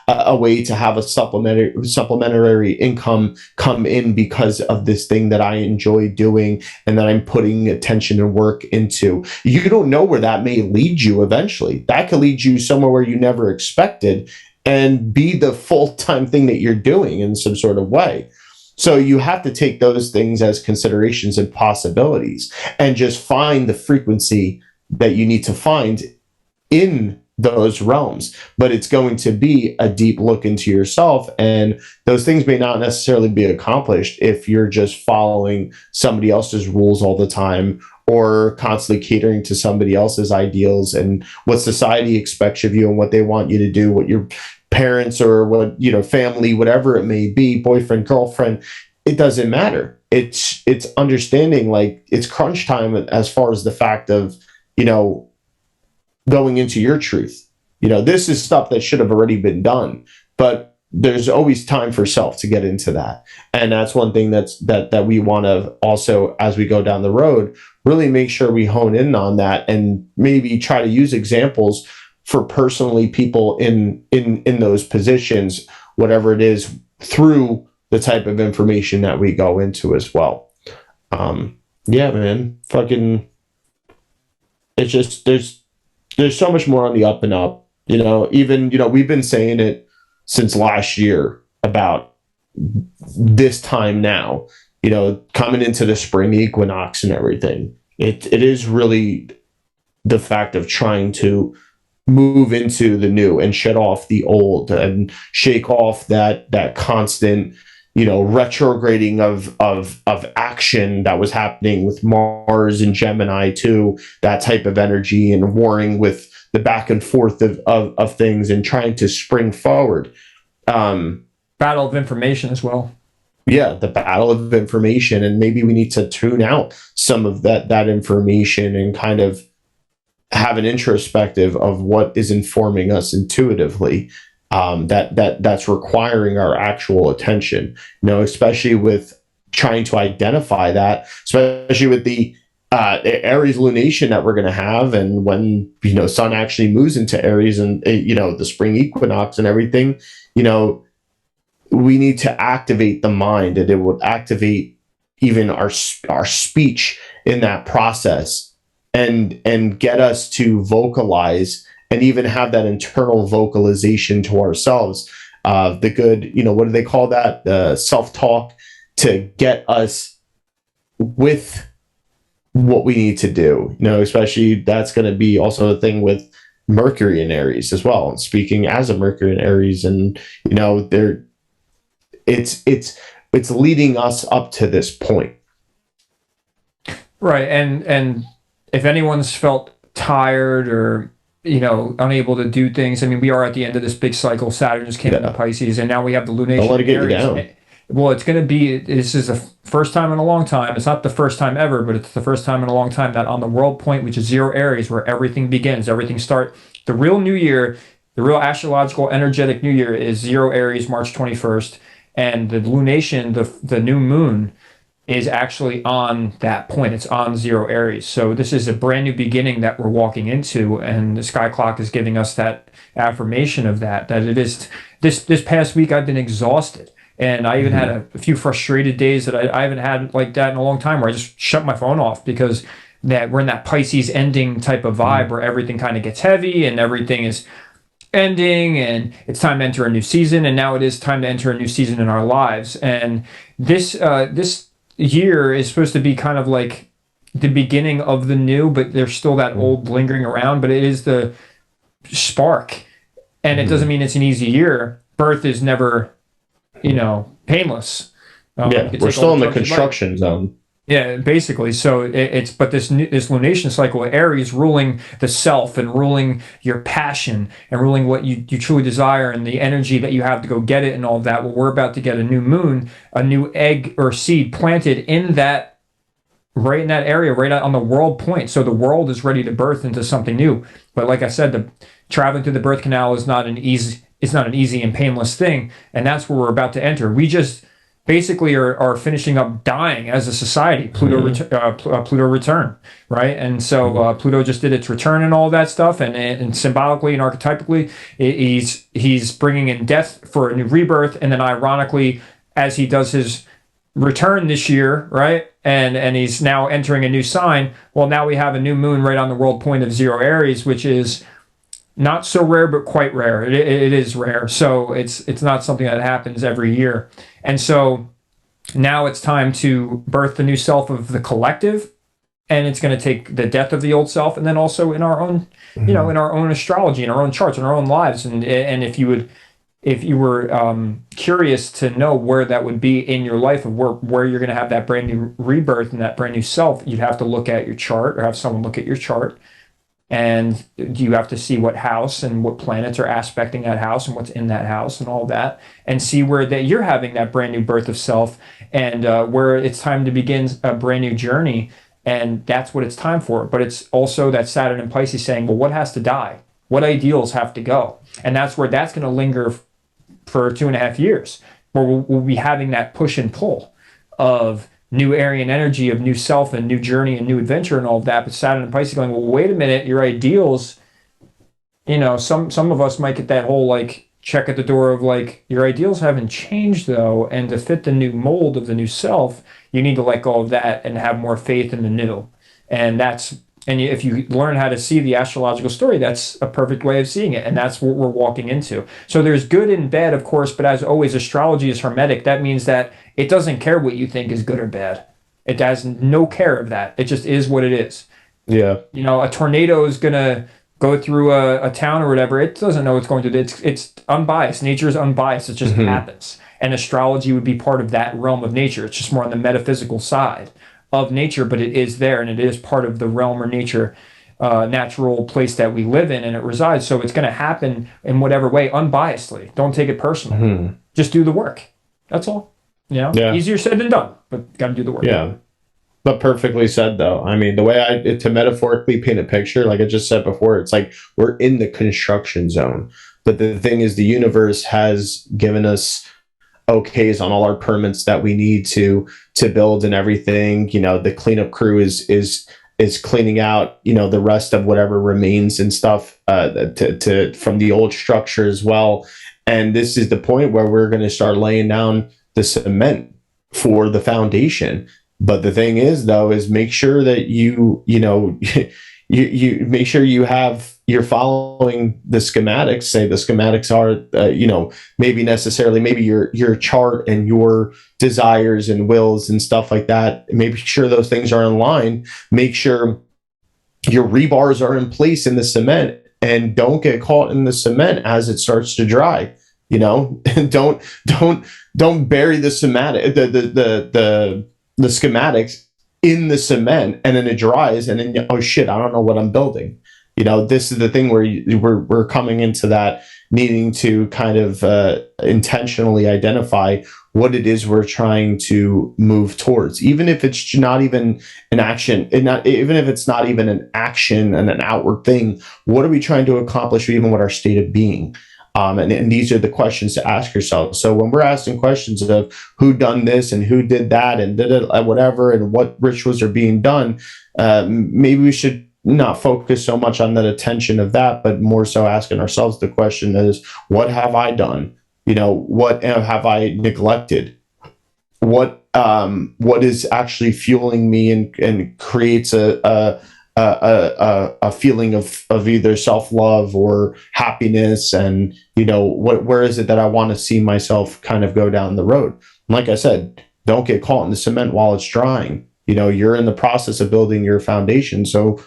a way to have a supplementary income come in because of this thing that I enjoy doing and that I'm putting attention and work into. You don't know where that may lead you eventually. That could lead you somewhere where you never expected and be the full-time thing that you're doing in some sort of way. So you have to take those things as considerations and possibilities, and just find the frequency that you need to find in those realms. But it's going to be a deep look into yourself, and those things may not necessarily be accomplished if you're just following somebody else's rules all the time, or constantly catering to somebody else's ideals and what society expects of you and what they want you to do, what your parents or what, family, whatever it may be, boyfriend, girlfriend, it doesn't matter. It's understanding, like, it's crunch time as far as the fact of, going into your truth. This is stuff that should have already been done, but there's always time for self to get into that. And that's one thing that we want to also, as we go down the road, really make sure we hone in on that, and maybe try to use examples for personally people in those positions, whatever it is through the type of information that we go into as well. Yeah, man, fucking, it's just, there's so much more on the up and up, even, we've been saying it since last year about this time now, coming into the spring equinox and everything. It is really the fact of trying to move into the new and shed off the old and shake off that constant, retrograding of action that was happening with Mars and Gemini too, that type of energy, and warring with the back and forth of things and trying to spring forward. Battle of information as well. Yeah, the battle of information, and maybe we need to tune out some of that information and kind of have an introspective of what is informing us intuitively, that's requiring our actual attention, especially with trying to identify that, especially with the Aries lunation that we're going to have, and when Sun actually moves into Aries, and the spring equinox and everything, we need to activate the mind, and it will activate even our speech in that process, and get us to vocalize and even have that internal vocalization to ourselves, the good, what do they call that? Self-talk, to get us with what we need to do, especially that's going to be also a thing with Mercury in Aries as well. And speaking as a Mercury in Aries, and, it's leading us up to this point. Right. And if anyone's felt tired or, unable to do things, I mean, we are at the end of this big cycle. Saturn just came into Pisces, and now we have the lunation. Don't let it get you down. Well, it's going to be, this is the first time in a long time. It's not the first time ever, but it's the first time in a long time that on the world point, which is 0 Aries, where everything begins, everything starts. The real new year, the real astrological energetic new year is 0 Aries, March 21st. And the lunation, the new moon, is actually on that point. It's on 0 Aries. So this is a brand new beginning that we're walking into, and the sky clock is giving us that affirmation of that it is. This past week I've been exhausted, and I even had a few frustrated days that I haven't had like that in a long time, where I just shut my phone off, because that we're in that Pisces ending type of vibe where everything kind of gets heavy and everything is ending, and it's time to enter a new season. And now it is time to enter a new season in our lives. And this year is supposed to be kind of like the beginning of the new, but there's still that old lingering around, but it is the spark. And it doesn't mean it's an easy year. Birth is never, painless. We're still in the construction zone. Yeah, basically. So but this lunation cycle, Aries ruling the self and ruling your passion and ruling what you truly desire and the energy that you have to go get it and all of that. Well, we're about to get a new moon, a new egg or seed planted in that, right in that area, right on the world point. So the world is ready to birth into something new. But like I said, traveling through the birth canal is not an easy and painless thing. And that's where we're about to enter. We just basically are finishing up dying as a society. Pluto return, right? And so Pluto just did its return and all that stuff, and symbolically and archetypically, he's bringing in death for a new rebirth, and then ironically, as he does his return this year, right? And he's now entering a new sign. Well, now we have a new moon right on the world point of 0 Aries, which is not so rare, but quite rare. It is rare. So it's not something that happens every year. And so now it's time to birth the new self of the collective. And it's going to take the death of the old self, and then also in our own, in our own astrology, in our own charts, in our own lives. And if you were curious to know where that would be in your life, of where you're going to have that brand new rebirth and that brand new self, you'd have to look at your chart, or have someone look at your chart. And you have to see what house and what planets are aspecting that house and what's in that house and all that, and see where that you're having that brand new birth of self, and where it's time to begin a brand new journey. And that's what it's time for. But it's also that Saturn and Pisces saying, well, what has to die? What ideals have to go? And that's where that's going to linger for 2.5 years, where we'll be having that push and pull of new Aryan energy, of new self and new journey and new adventure and all of that. But Saturn and Pisces going, well, wait a minute, your ideals, some of us might get that whole like check at the door of like, your ideals haven't changed though, and to fit the new mold of the new self, you need to let go of that and have more faith in the new. And if you learn how to see the astrological story, that's a perfect way of seeing it, and that's what we're walking into. So there's good and bad, of course, but as always, astrology is hermetic. That means that it doesn't care what you think is good or bad. It has no care of that. It just is what it is. Yeah. You know, a tornado is gonna go through a town or whatever. It doesn't know what's going to do. It's unbiased. Nature is unbiased. It just happens. And astrology would be part of that realm of nature. It's just more on the metaphysical side of nature, but it is there, and it is part of the realm or nature, natural place that we live in, and it resides. So it's going to happen in whatever way, unbiasedly. Don't take it personal. Just do the work. That's all. You know, Yeah. Easier said than done, but got to do the work. Yeah. But perfectly said, though. I mean, the way to metaphorically paint a picture, like I just said before, it's like we're in the construction zone. But the thing is, the universe has given us okays on all our permits that we need to build and everything. You know, the cleanup crew is cleaning out, you know, the rest of whatever remains and stuff from the old structure as well. And this is the point where we're going to start laying down the cement for the foundation. But the thing is, though, is make sure that you make sure you're following the schematics. Say the schematics are, maybe your chart and your desires and wills and stuff like that. Make sure those things are in line. Make sure your rebars are in place in the cement, and don't get caught in the cement as it starts to dry. You know, don't bury the schematic the schematics in the cement, and then it dries, and then, oh shit, I don't know what I'm building. You know, this is the thing where we're coming into that needing to kind of intentionally identify what it is we're trying to move towards, even if it's not even an action, even if it's not even an action and an outward thing. What are we trying to accomplish, even with our state of being? And these are the questions to ask yourself. So when we're asking questions of who done this and who did that and did it whatever, and what rituals are being done, maybe we should not focus so much on that attention of that, but more so asking ourselves the question is, what have I done? You know, what have I neglected? What is actually fueling me and creates a feeling of either self-love or happiness, and where is it that I want to see myself kind of go down the road? And like I said, don't get caught in the cement while it's drying. You're in the process of building your foundation, so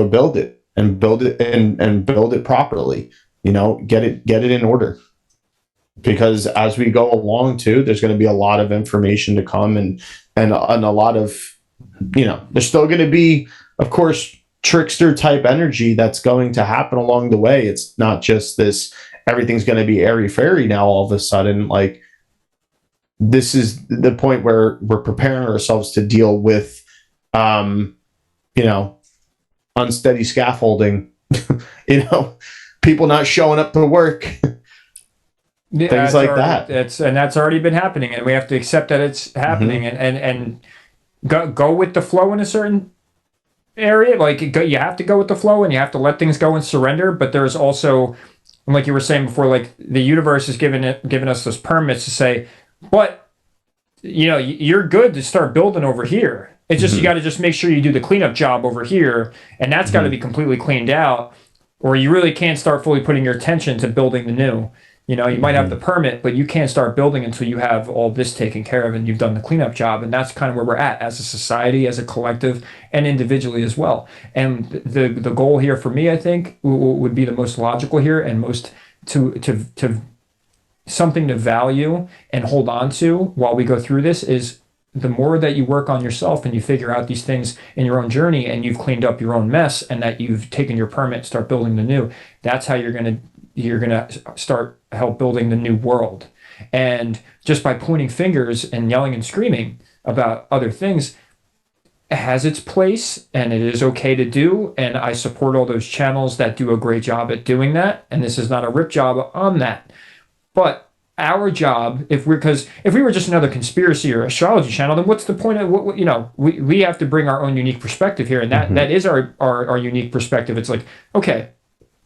build it and build it properly. Get it in order, because as we go along too, there's going to be a lot of information to come, and a lot of there's still going to be, of course, trickster type energy that's going to happen along the way. It's not just this, everything's going to be airy fairy now all of a sudden. Like, this is the point where we're preparing ourselves to deal with, unsteady scaffolding, people not showing up to work, things like that. That's already been happening, and we have to accept that it's happening, and go with the flow in a certain area. Like, you have to go with the flow, and you have to let things go and surrender. But there's also, like you were saying before, like the universe has given us those permits to say, but you're good to start building over here. It's just you got to just make sure you do the cleanup job over here, and that's got to be completely cleaned out, or you really can't start fully putting your attention to building the new. You might have the permit, but you can't start building until you have all this taken care of and you've done the cleanup job. And that's kind of where we're at as a society, as a collective, and individually as well. And the goal here for me, I think, would be the most logical here, and most to something to value and hold on to while we go through this is, the more that you work on yourself and you figure out these things in your own journey, and you've cleaned up your own mess, and that you've taken your permit, start building the new, that's how you're going to start help building the new world. And just by pointing fingers and yelling and screaming about other things, it has its place, and it is okay to do. And I support all those channels that do a great job at doing that. And this is not a rip job on that. But our job, if we were just another conspiracy or astrology channel, then what's the point of we have to bring our own unique perspective here, and that is our unique perspective. It's like, okay,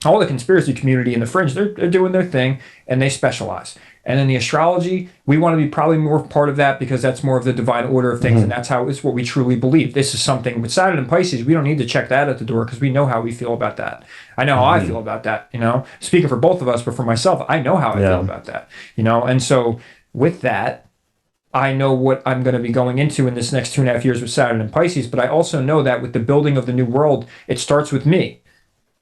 all the conspiracy community and the fringe, they're doing their thing and they specialize. And then the astrology, we want to be probably more part of that because that's more of the divine order of things, and that's how it's what we truly believe. This is something with Saturn and Pisces, we don't need to check that at the door because we know how we feel about that. I know how I feel about that, you know. Speaking for both of us, but for myself, I know how I feel about that, you know. And so with that, I know what I'm going to be going into in this next 2.5 years with Saturn and Pisces, but I also know that with the building of the new world, it starts with me.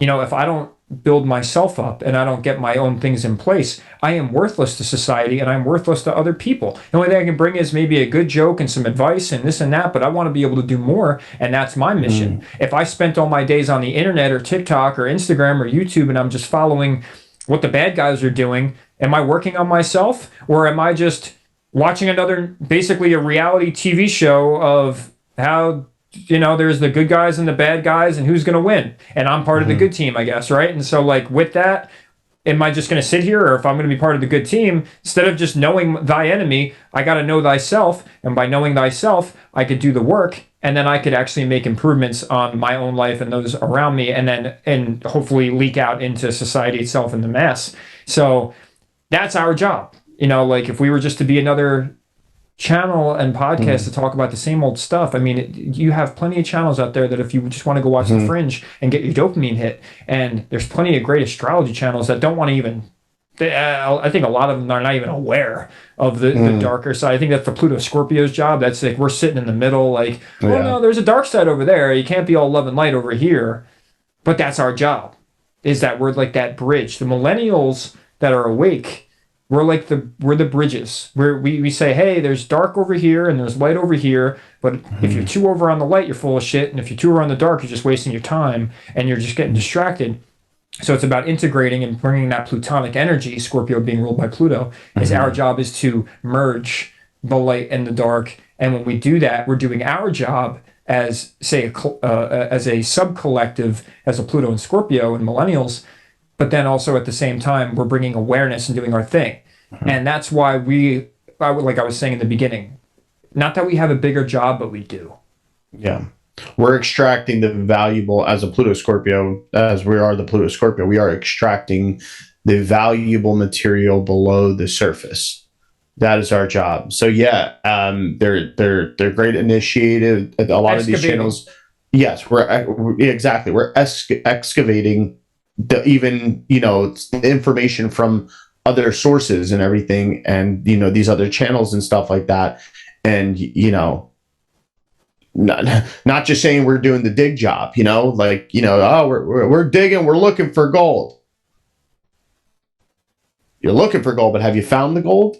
You know, if I don't build myself up and I don't get my own things in place, I am worthless to society and I'm worthless to other people. The only thing I can bring is maybe a good joke and some advice and this and that, but I want to be able to do more, and that's my mission. If I spent all my days on the internet or TikTok or Instagram or YouTube and I'm just following what the bad guys are doing, am I working on myself, or am I just watching another, basically a reality TV show of how, you know, there's the good guys and the bad guys and who's going to win, and I'm part of the good team, I guess, right? And so like with that, am I just going to sit here, or if I'm going to be part of the good team, instead of just knowing thy enemy, I got to know thyself, and by knowing thyself, I could do the work, and then I could actually make improvements on my own life and those around me, and hopefully leak out into society itself and the mass. So that's our job. You know, like if we were just to be another channel and podcast to talk about the same old stuff, I mean, you have plenty of channels out there that if you just want to go watch the fringe and get your dopamine hit, and there's plenty of great astrology channels that don't want to even, I think a lot of them are not even aware of the darker side. I think that's the Pluto Scorpio's job. That's like, we're sitting in the middle, like, oh no, there's a dark side over there. You can't be all love and light over here. But that's our job, is that we're like that bridge. The millennials that are awake, we're the bridges where we say, hey, there's dark over here and there's light over here, but if you're too over on the light, you're full of shit, and if you're too over on the dark, you're just wasting your time and you're just getting distracted. So it's about integrating and bringing that Plutonic energy, Scorpio being ruled by Pluto, is our job is to merge the light and the dark. And when we do that, we're doing our job as, say, as a sub-collective, as a Pluto and Scorpio and millennials, but then also at the same time, we're bringing awareness and doing our thing. And that's why like I was saying in the beginning, not that we have a bigger job, but we do. Yeah. We're extracting the valuable, as a Pluto Scorpio, as we are the Pluto Scorpio, we are extracting the valuable material below the surface. That is our job. So yeah, they're great initiative. A lot of these channels, yes, we're exactly, we're excavating the information from other sources and everything, and these other channels and stuff like that, and not just saying we're doing the dig job, we're digging, we're looking for gold. You're looking for gold, but have you found the gold?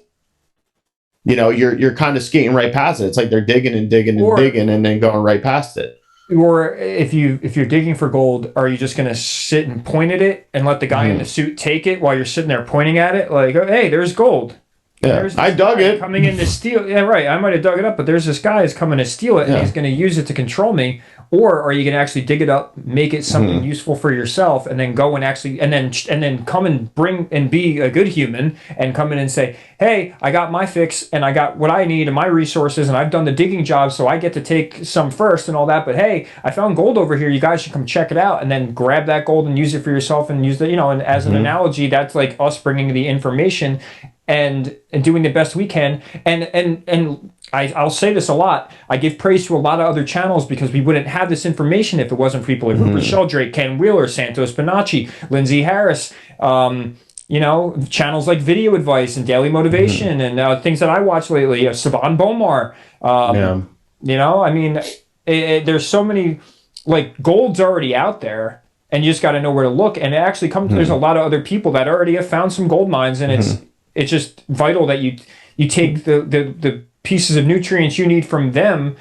You're kind of skating right past it. It's like they're digging and digging and digging and then going right past it. Or if you're digging for gold, are you just going to sit and point at it and let the guy in the suit take it while you're sitting there pointing at it? Like, oh, hey, there's gold. Yeah, I dug it. Coming in to steal. Yeah, right. I might have dug it up, but there's this guy who's coming to steal it, and he's going to use it to control me. Or are you going to actually dig it up, make it something useful for yourself, and then go and actually, and then come and bring and be a good human, and come in and say, hey, I got my fix, and I got what I need and my resources, and I've done the digging job, so I get to take some first and all that. But hey, I found gold over here. You guys should come check it out, and then grab that gold and use it for yourself, and use the, and as an analogy, that's like us bringing the information and doing the best we can. And I'll say this a lot. I give praise to a lot of other channels because we wouldn't have this information if it wasn't for people like Rupert Sheldrake, Ken Wheeler, Santos Bonacci, Lindsay Harris, channels like Video Advice and Daily Motivation and things that I watch lately, Saban Bomar. I mean, there's so many, like, gold's already out there, and you just got to know where to look. And it actually comes, there's a lot of other people that already have found some gold mines, and it's just vital that you take the pieces of nutrients you need from them,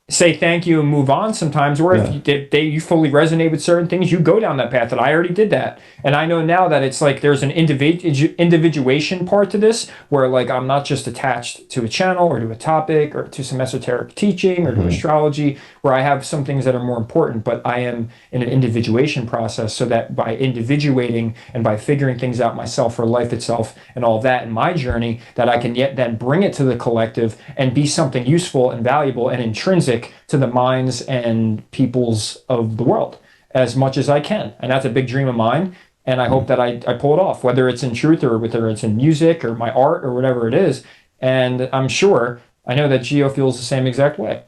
say thank you, and move on sometimes. Or if you fully resonate with certain things, you go down that path. And I already did that. And I know now that it's like there's an individuation part to this, where like I'm not just attached to a channel or to a topic or to some esoteric teaching or to astrology, where I have some things that are more important, but I am in an individuation process, so that by individuating and by figuring things out myself for life itself and all of that in my journey, that I can yet then bring it to the collective and be something useful and valuable and intrinsic to the minds and peoples of the world as much as I can. And that's a big dream of mine. And I hope that I pull it off, whether it's in truth or whether it's in music or my art or whatever it is. And I'm sure, I know that Geo feels the same exact way.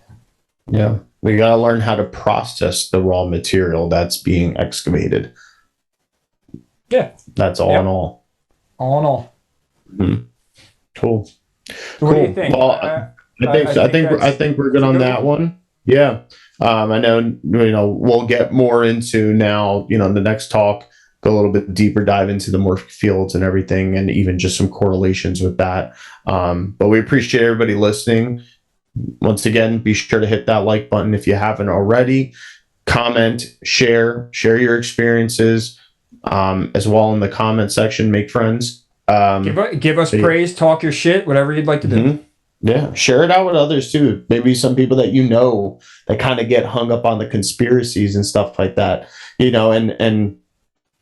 Yeah. We got to learn how to process the raw material that's being excavated. Yeah. That's all in all. All in all. Mm-hmm. Cool. So what do you think? Well, I think we're good on that one. Yeah. I know, we'll get more into now, the next talk, go a little bit deeper dive into the morphic fields and everything, and even just some correlations with that. But we appreciate everybody listening. Once again, be sure to hit that like button if you haven't already. Comment, share your experiences as well in the comment section. Make friends. Give us praise, talk your shit, whatever you'd like to do. Mm-hmm. Yeah, share it out with others too. Maybe some people that that kind of get hung up on the conspiracies and stuff like that, and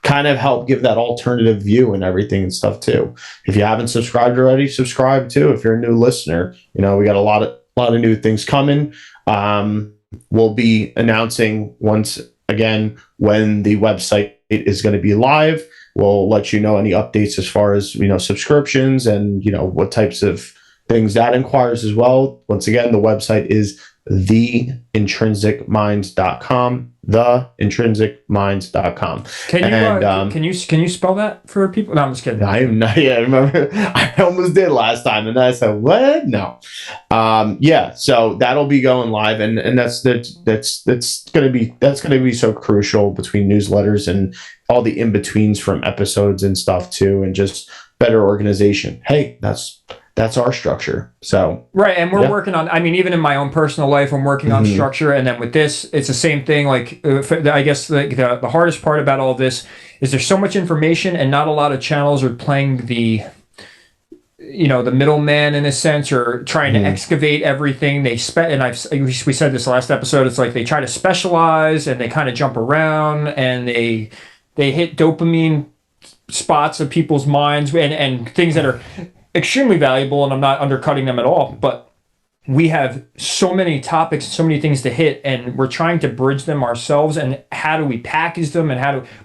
kind of help give that alternative view and everything and stuff too. If you haven't subscribed already, subscribe too. If you're a new listener, we got a lot of new things coming. We'll be announcing once again when the website is going to be live. We'll let you know any updates as far as subscriptions and what types of things that inquires as well. Once again, the website is theintrinsicminds.com. Theintrinsicminds.com. Can you spell that for people? No, I'm just kidding. I am not. Yeah, remember I almost did last time, and then I said, "What? No." Yeah. So that'll be going live, and that's gonna be so crucial between newsletters and all the in betweens from episodes and stuff too, and just better organization. Hey, that's our structure. So right, and we're working on. I mean, even in my own personal life, I'm working on structure, and then with this, it's the same thing. Like, I guess the hardest part about all of this is there's so much information, and not a lot of channels are playing the middleman in a sense, or trying to excavate everything. We said this last episode. It's like they try to specialize, and they kind of jump around, and they hit dopamine spots of people's minds, and things that are extremely valuable, and I'm not undercutting them at all, but we have so many topics, so many things to hit, and we're trying to bridge them ourselves. And how do we package them,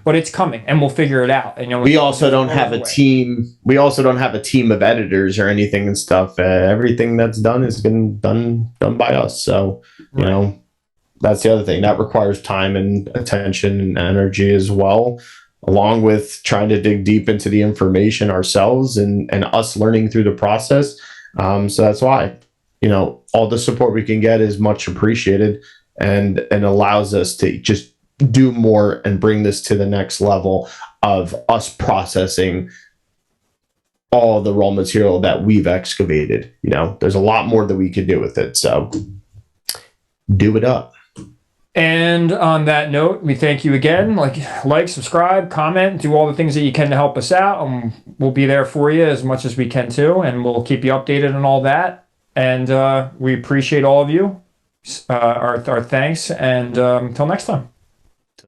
but it's coming, and we'll figure it out. And we also don't have a team. We also don't have a team of editors or anything and stuff. Everything that's done has been done by us. So that's the other thing that requires time and attention and energy as well, along with trying to dig deep into the information ourselves and us learning through the process. So that's why, all the support we can get is much appreciated and allows us to just do more and bring this to the next level of us processing all the raw material that we've excavated. There's a lot more that we could do with it. So do it up. And on that note, we thank you again. Like, subscribe, comment, do all the things that you can to help us out. We'll be there for you as much as we can too, and we'll keep you updated on all that. And we appreciate all of you. Our thanks, and until next time.